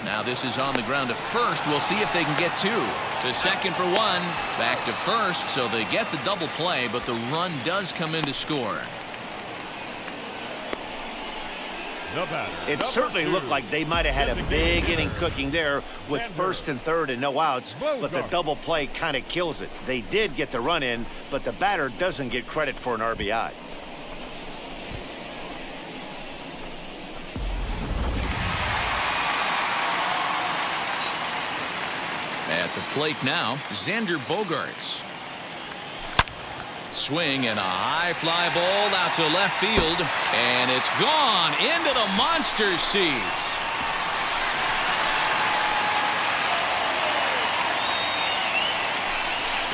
Now this is on the ground to first. We'll see if they can get 2. To second for 1. Back to first, so they get the double play, but the run does come in to score. It certainly looked like they might have had a big inning cooking there with first and third and no outs, but the double play kind of kills it. They did get the run in, but the batter doesn't get credit for an RBI. At the plate now, Xander Bogaerts. Swing and a high fly ball out to left field, and it's gone into the monster seats.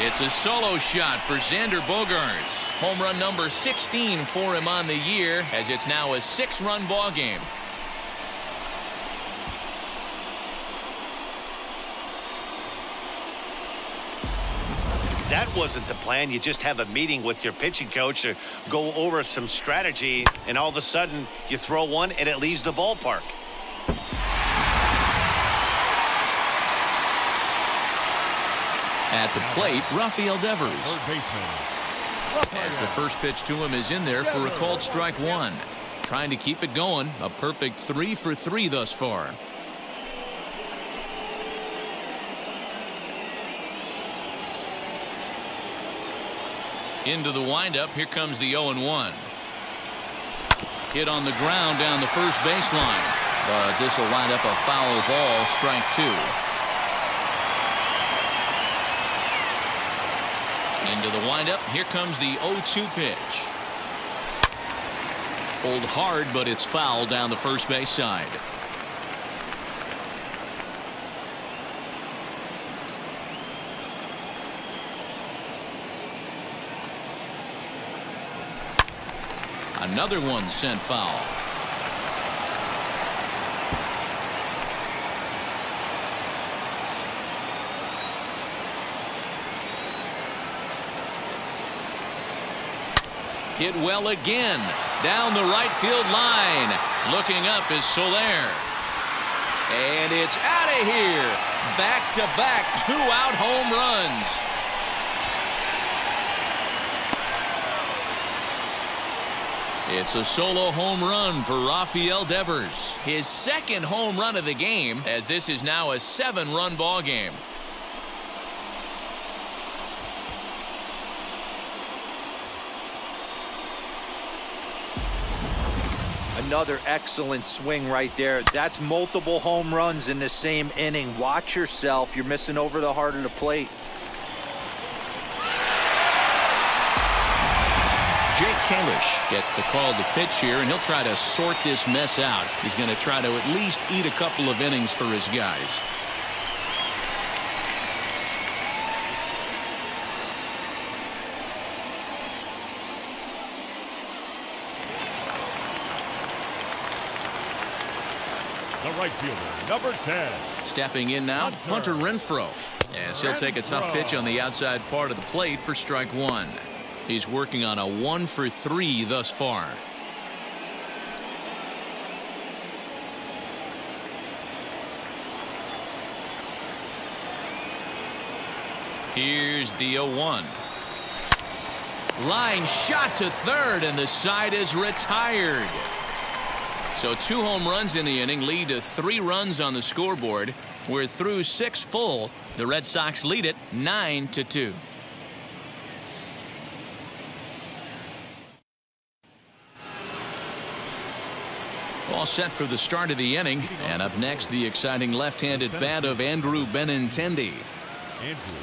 It's a solo shot for Xander Bogaerts. Home run number 16 for him on the year, as it's now a 6-run ball game. That wasn't the plan. You just have a meeting with your pitching coach to go over some strategy, and all of a sudden you throw one and it leaves the ballpark. At the plate, Rafael Devers. As the first pitch to him is in there for a called strike one. Trying to keep it going. A perfect 3 for 3 thus far. Into the windup. Here comes the 0-1. Hit on the ground down the first baseline. But this will wind up a foul ball. Strike 2. Into the windup. Here comes the 0-2 pitch. Pulled hard, but it's foul down the first base side. Another one sent foul. Hit well again. Down the right field line. Looking up is Soler. And it's out of here. Back-to-back 2-out home runs. It's a solo home run for Rafael Devers. His second home run of the game, as this is now a 7-run ball game. Another excellent swing right there. That's multiple home runs in the same inning. Watch yourself. You're missing over the heart of the plate. Jake Kalish gets the call to pitch here, and he'll try to sort this mess out. He's going to try to at least eat a couple of innings for his guys. The right fielder, number 10. Stepping in now, Hunter Renfroe. As he'll take a tough pitch on the outside part of the plate for strike one. He's working on a 1 for 3 thus far. Here's the 0-1. Line shot to third, and the side is retired. So 2 home runs in the inning lead to 3 runs on the scoreboard. We're through 6 full. The Red Sox lead it 9-2. All set for the start of the inning. And up next, the exciting left-handed bat of Andrew Benintendi. Andrew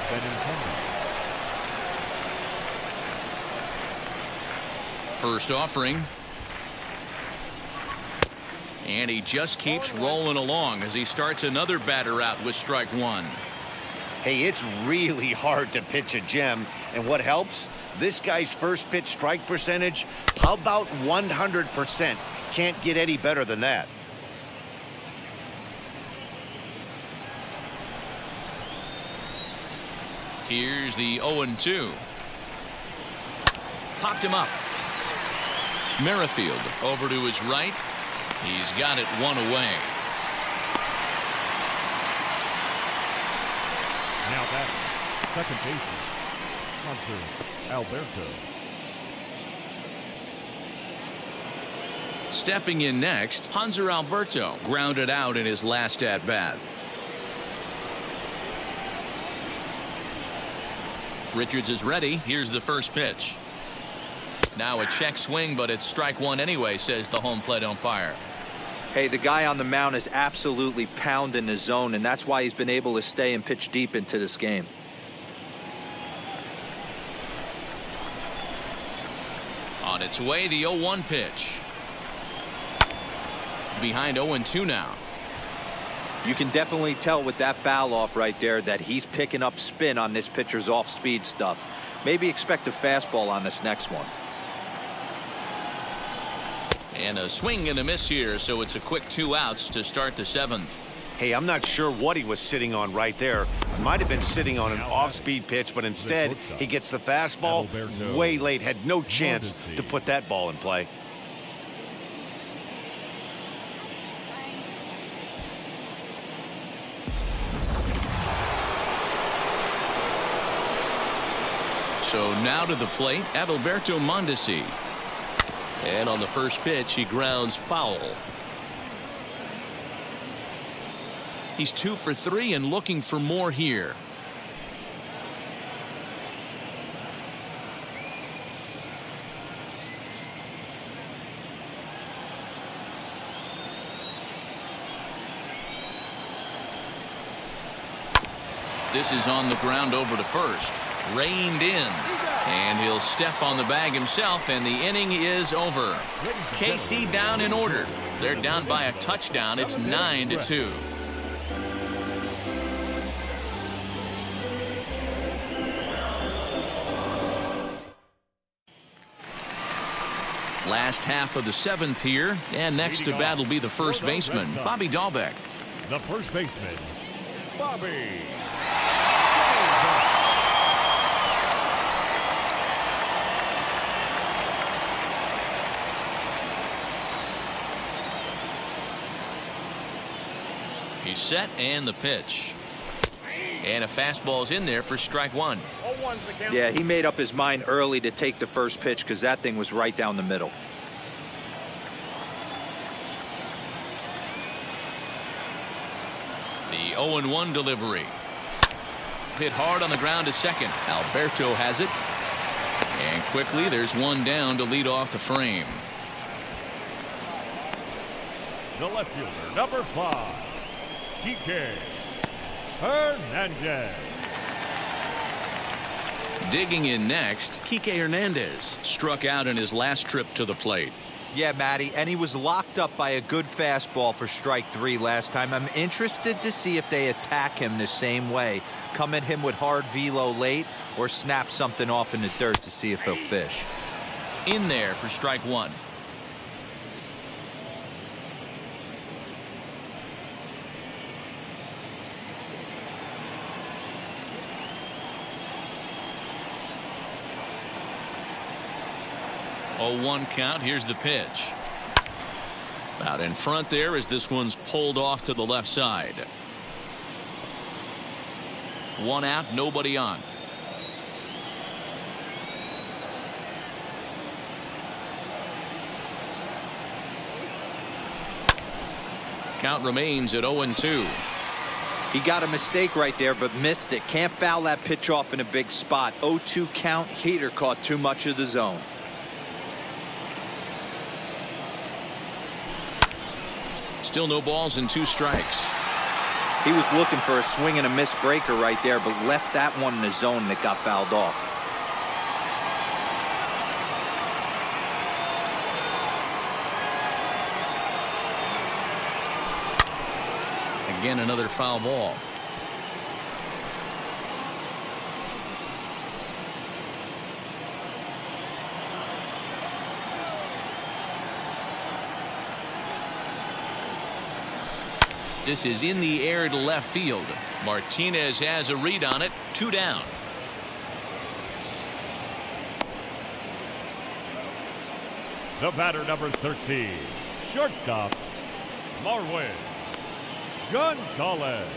Benintendi. First offering. And he just keeps rolling along as he starts another batter out with strike one. Hey, it's really hard to pitch a gem. And what helps? This guy's first pitch strike percentage, how about 100%? Can't get any better than that. Here's the 0-2. Popped him up. Merrifield over to his right. He's got it 1 away. Now back, second baseman, Hanser Alberto. Stepping in next, Hanser Alberto grounded out in his last at-bat. Richards is ready. Here's the first pitch. Now a check swing, but it's strike one anyway, says the home plate umpire. Hey, the guy on the mound is absolutely pounding the zone, and that's why he's been able to stay and pitch deep into this game. On its way, the 0-1 pitch. Behind 0-2 now. You can definitely tell with that foul off right there that he's picking up spin on this pitcher's off-speed stuff. Maybe expect a fastball on this next one. And a swing and a miss here, so it's a quick 2 outs to start the 7th. Hey, I'm not sure what he was sitting on right there. He might have been sitting on an off-speed pitch, but instead he gets the fastball way late. Had no chance to put that ball in play. So now to the plate, Adalberto Mondesi. And on the first pitch, he grounds foul. He's 2 for 3 and looking for more here. This is on the ground over to first. Reined in. And he'll step on the bag himself, and the inning is over. KC down in order. They're down by a touchdown. It's 9-2. Last half of the 7th here, and next to bat will be the first baseman, Bobby Dahlbeck. The first baseman, Bobby. He's set, and the pitch. And a fastball's in there for strike 1. Yeah, he made up his mind early to take the first pitch because that thing was right down the middle. The 0-1 delivery. Hit hard on the ground to second. Alberto has it. And quickly there's one down to lead off the frame. The left fielder, number 5, a.k.a. Hernandez. Digging in next, a.k.a. Hernandez struck out in his last trip to the plate. Yeah, Matty, and he was locked up by a good fastball for strike 3 last time. I'm interested to see if they attack him the same way. Come at him with hard velo late or snap something off in the dirt to see if he'll fish. In there for strike 1. Oh, 1 count. Here's the pitch. Out in front there as this one's pulled off to the left side. 1 out, nobody on. Count remains at 0-2. He got a mistake right there, but missed it. Can't foul that pitch off in a big spot. 0-2 count. Heater caught too much of the zone. Still no balls and 2 strikes. He was looking for a swing and a miss breaker right there, but left that one in the zone that got fouled off. Again, another foul ball. This is in the air to left field. Martinez has a read on it. 2 down. The batter, number 13, shortstop, Marwin Gonzalez.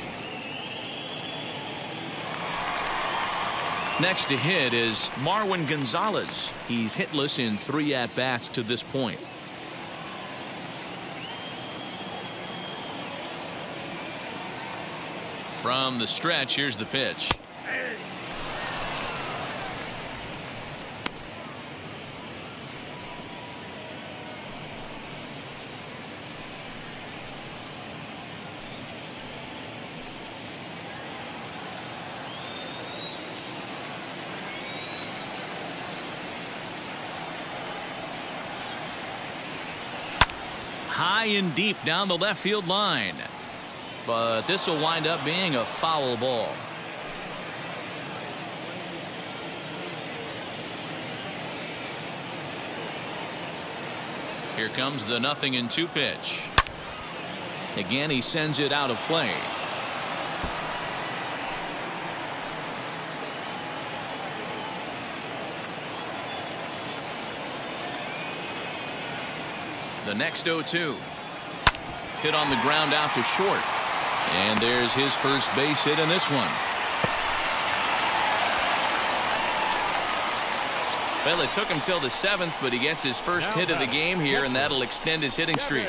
Next to hit is Marwin Gonzalez. He's hitless in 3 at-bats to this point. From the stretch, here's the pitch. high and deep down the left field line. But this will wind up being a foul ball. Here comes the 0-2 pitch. Again, he sends it out of play. The next 0-2. Hit on the ground out to short. And there's his first base hit in this one. Well, it took him till the 7th, but he gets his first hit of the game here, and that'll extend his hitting streak.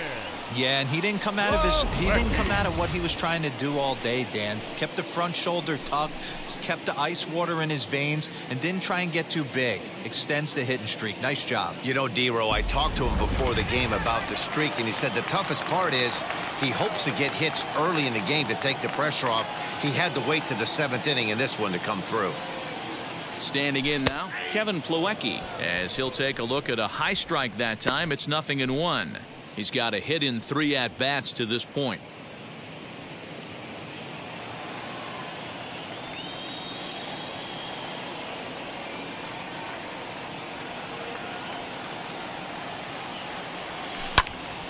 Yeah, and he didn't come out of what he was trying to do all day, Dan. Kept the front shoulder tucked, kept the ice water in his veins, and didn't try and get too big. Extends the hitting streak. Nice job. You know, D-Row, I talked to him before the game about the streak, and he said the toughest part is he hopes to get hits early in the game to take the pressure off. He had to wait to the 7th inning in this one to come through. Standing in now, Kevin Plawecki, as he'll take a look at a high strike that time. It's 0-1. He's got a hit in 3 at-bats to this point.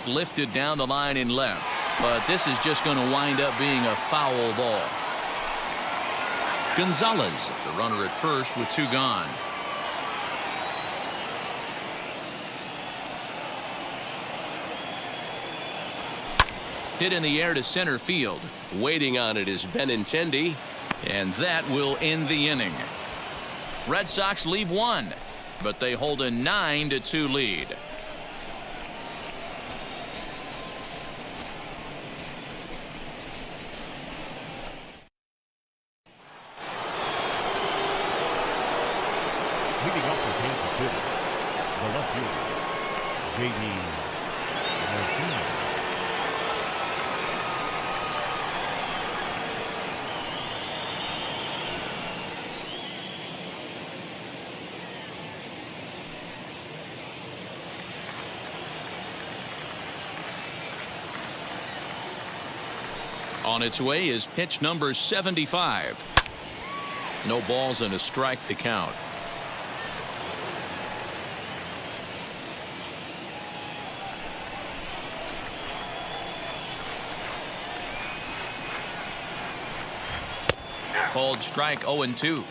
Lifted down the line in left, but this is just going to wind up being a foul ball. Gonzalez, the runner at first with 2 gone. Hit in the air to center field. Waiting on it is Benintendi. And that will end the inning. Red Sox leave 1, but they hold a 9-2 lead. Leading up for Kansas City, the left fielder, J.D. Martinez. On its way is pitch number 75. No balls and a strike to count. Called strike 0-2.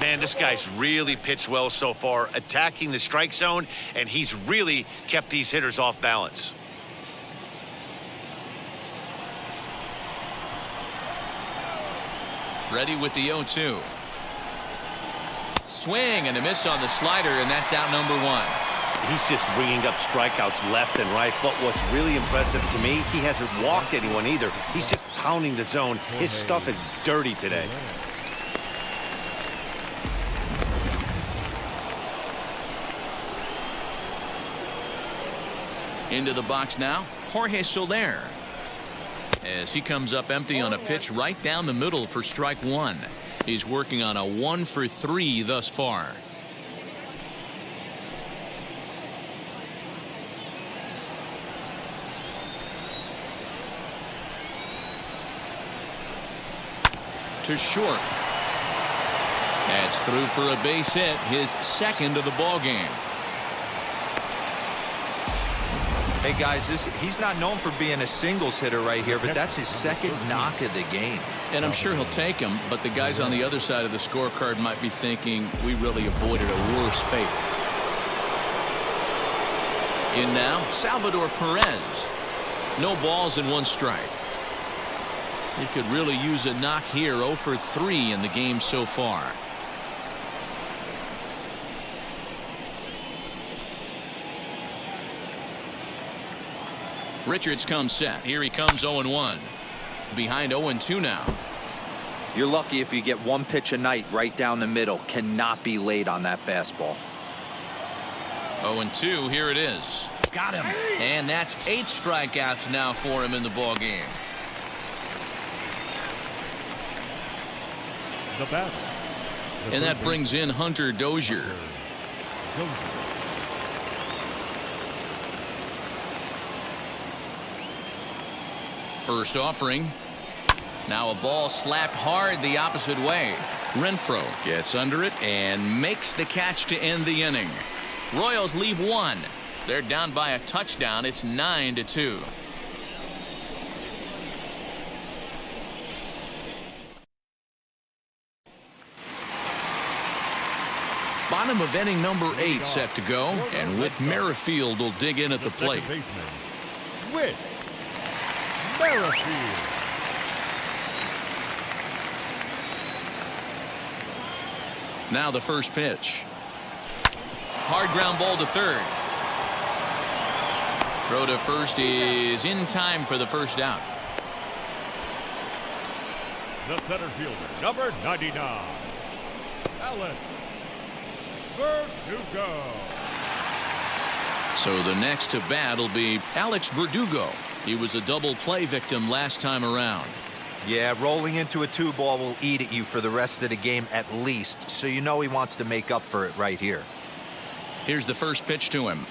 Man, this guy's really pitched well so far, attacking the strike zone, and he's really kept these hitters off balance. Ready with the 0-2. Swing and a miss on the slider, and that's out number 1. He's just ringing up strikeouts left and right, but what's really impressive to me, he hasn't walked anyone either. He's just pounding the zone. His stuff is dirty today. Into the box now, Jorge Soler, as he comes up empty on a pitch right down the middle for strike 1. He's working on a 1-for-3 thus far. To short. That's through for a base hit, his second of the ball game. Hey guys, he's not known for being a singles hitter right here, but that's his second knock of the game. And I'm sure he'll take him, but the guys on the other side of the scorecard might be thinking we really avoided a worse fate. In now, Salvador Perez. No balls and 1 strike. He could really use a knock here. 0-for-3 in the game so far. Richards comes set. Here he comes 0-1. Behind 0-2 now. You're lucky if you get 1 pitch a night right down the middle. Cannot be late on that fastball. 0-2. Here it is. Got him. And that's 8 strikeouts now for him in the ball game. The batter. And that brings in Hunter Dozier. first offering. Now a ball slapped hard the opposite way. Renfroe gets under it and makes the catch to end the inning. Royals leave one. They're down by a touchdown. It's 9-2. Bottom of inning number 8 set to go, and Whit Merrifield will dig in at the plate. Whit Merrifield. Now the first pitch. Hard ground ball to third. Throw to first is in time for the first out. The center fielder, number 99, Alex Verdugo. So the next to bat will be Alex Verdugo. He was a double play victim last time around. Yeah, rolling into a 2-ball will eat at you for the rest of the game at least, so you know he wants to make up for it right here. Here's the first pitch to him.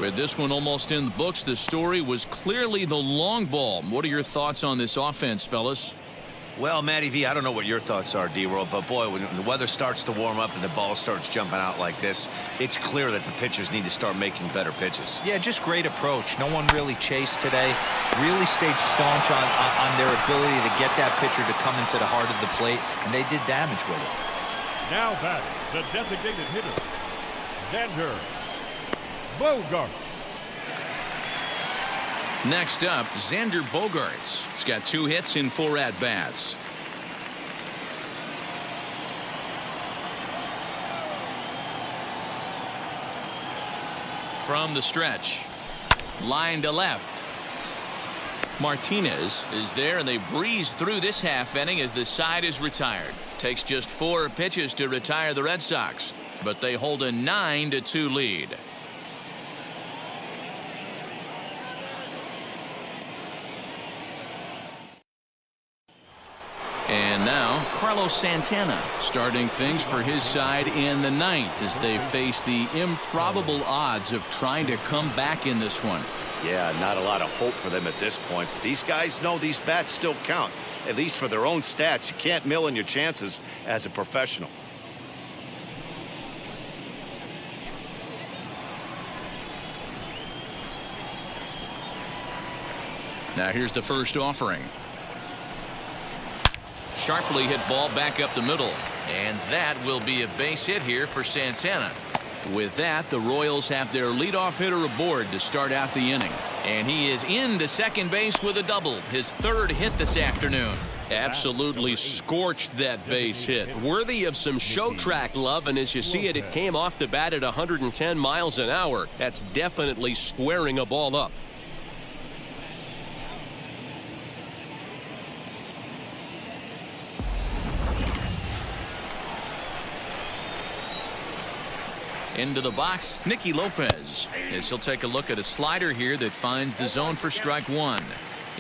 With this one almost in the books, the story was clearly the long ball. What are your thoughts on this offense, fellas? Well, Matty V, I don't know what your thoughts are, D-Roll, but boy, when the weather starts to warm up and the ball starts jumping out like this, it's clear that the pitchers need to start making better pitches. Yeah, just great approach. No one really chased today. Really stayed staunch on their ability to get that pitcher to come into the heart of the plate, and they did damage with it. Now batting, the designated hitter, Xander Bogaerts. Next up, Xander Bogaerts. He's got 2 hits in 4 at-bats. From the stretch. Line to left. Martinez is there, and they breeze through this half inning as the side is retired. Takes just 4 pitches to retire the Red Sox, but they hold a 9-2 lead. And now Carlos Santana starting things for his side in the 9th as they face the improbable odds of trying to come back in this one. Yeah, not a lot of hope for them at this point. These guys know these bats still count, at least for their own stats. You can't mill in your chances as a professional. Now here's the first offering. Sharply hit ball back up the middle, and that will be a base hit here for Santana. With that, the Royals have their leadoff hitter aboard to start out the inning, and he is into second base with a double, his 3rd hit this afternoon. Absolutely scorched that base hit. Worthy of some show track love, and as you see it, it came off the bat at 110 miles an hour. That's definitely squaring a ball up. Into the box, Nicky Lopez. As he'll take a look at a slider here that finds the zone for strike 1.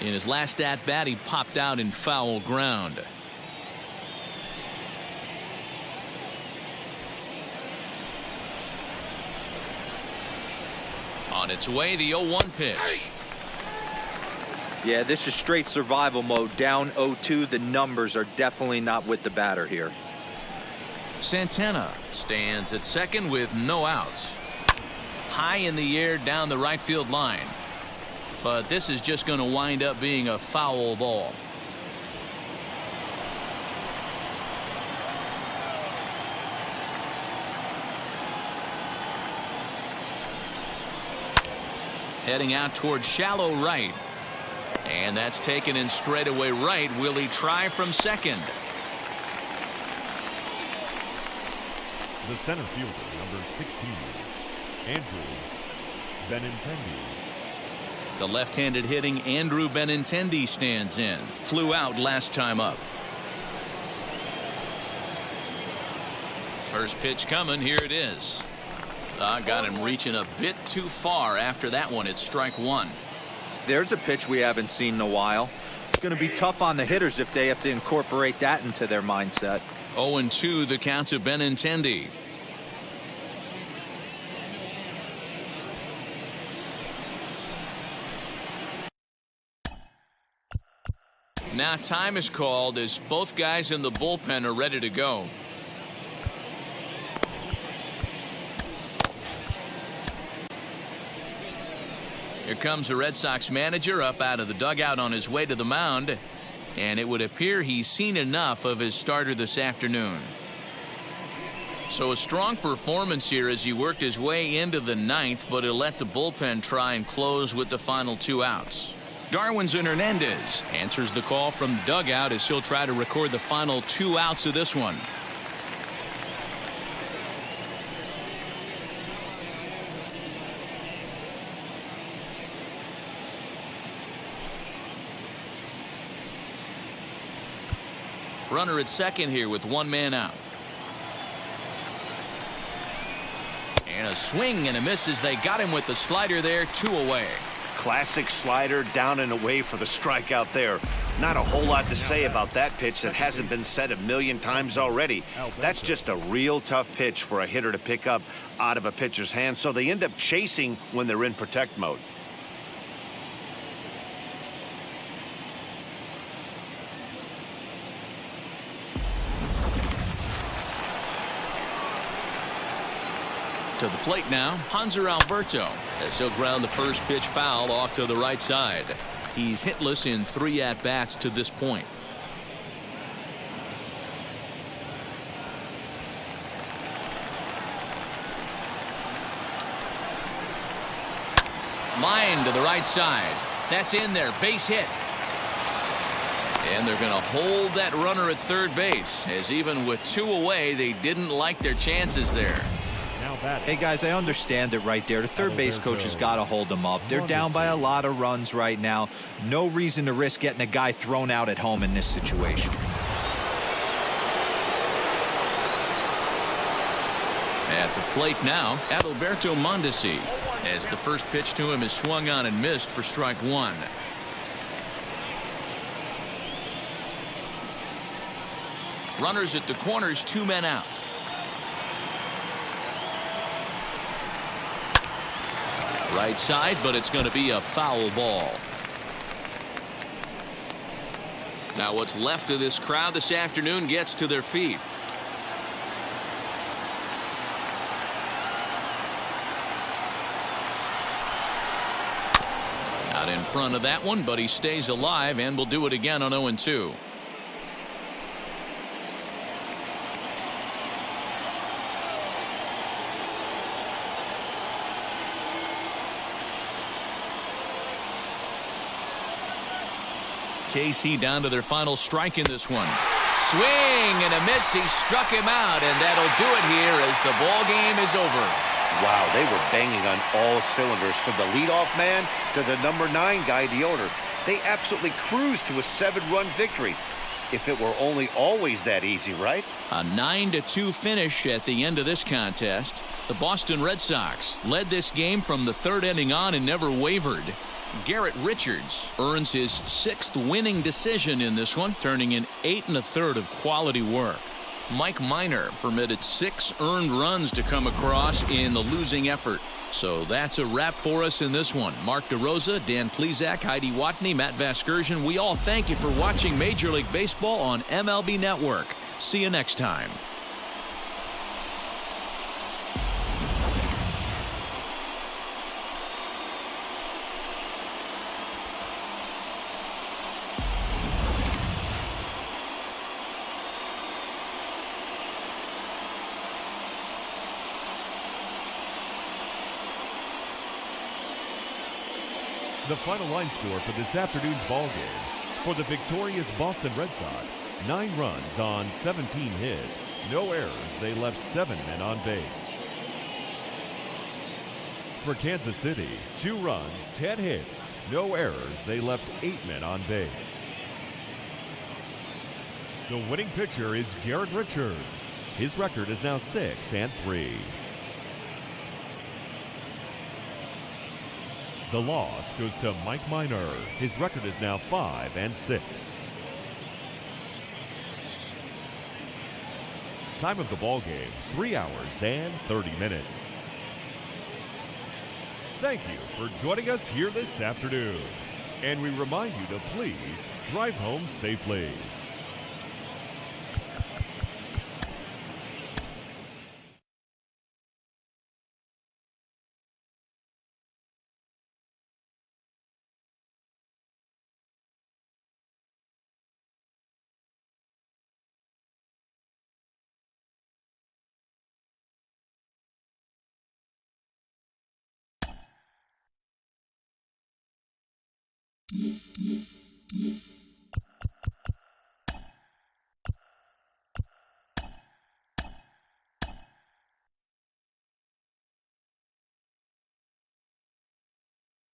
In his last at-bat, he popped out in foul ground. On its way, the 0-1 pitch. Yeah, this is straight survival mode. Down 0-2. The numbers are definitely not with the batter here. Santana stands at second with no outs. High in the air down the right field line. But this is just going to wind up being a foul ball. Heading out towards shallow right. And that's taken in straightaway right. Will he try from second? The center fielder, number 16, Andrew Benintendi. The left-handed hitting Andrew Benintendi stands in. Flew out last time up. First pitch coming. Here it is. Got him reaching a bit too far after that one. It's strike 1. There's a pitch we haven't seen in a while. It's going to be tough on the hitters if they have to incorporate that into their mindset. 0-2 the count to Benintendi. Now time is called as both guys in the bullpen are ready to go. Here comes the Red Sox manager up out of the dugout on his way to the mound, and it would appear he's seen enough of his starter this afternoon. So a strong performance here as he worked his way into the ninth, but he'll let the bullpen try and close with the final 2 outs. Darwinzon Hernandez answers the call from the dugout as he'll try to record the final 2 outs of this one. Runner at second here with 1 man out. And a swing and a miss as they got him with the slider there, 2 away. Classic slider down and away for the strikeout there. Not a whole lot to say about that pitch that hasn't been said a million times already. That's just a real tough pitch for a hitter to pick up out of a pitcher's hand, so they end up chasing when they're in protect mode. To the plate now, Hanser Alberto, as he'll ground the first pitch foul off to the right side. He's hitless in 3 at-bats to this point. Line to the right side. That's in there, base hit. And they're going to hold that runner at third base, as even with 2 away, they didn't like their chances there. Hey guys, I understand it right there. The third base coach has got to hold them up. They're down by a lot of runs right now. No reason to risk getting a guy thrown out at home in this situation. At the plate now, Adalberto Mondesi, as the first pitch to him is swung on and missed for strike 1. Runners at the corners, 2 men out. Right side, but it's going to be a foul ball. Now what's left of this crowd this afternoon gets to their feet. Out in front of that one, but he stays alive and will do it again on 0-2. KC down to their final strike in this one. Swing and a miss. He struck him out, and that'll do it here as the ball game is over. Wow, they were banging on all cylinders from the leadoff man to the number 9 guy, the owner. They absolutely cruised to a 7-run victory. If it were only always that easy, right? A 9-2 finish at the end of this contest. The Boston Red Sox led this game from the 3rd inning on and never wavered. Garrett Richards earns his 6th winning decision in this one, turning in 8 1/3 of quality work. Mike Minor permitted 6 earned runs to come across in the losing effort. So that's a wrap for us in this one. Mark DeRosa, Dan Plesac, Heidi Watney, Matt Vasgersian. We all thank you for watching Major League Baseball on MLB Network. See you next time. The final line score for this afternoon's ball game. For the victorious Boston Red Sox, 9 runs on 17 hits. No errors. They left 7 men on base. For Kansas City, 2 runs, 10 hits. No errors. They left 8 men on base. The winning pitcher is Garrett Richards. His record is now 6-3. The loss goes to Mike Minor. His record is now 5-6. Time of the ball game, 3 hours and 30 minutes. Thank you for joining us here this afternoon. And we remind you to please drive home safely.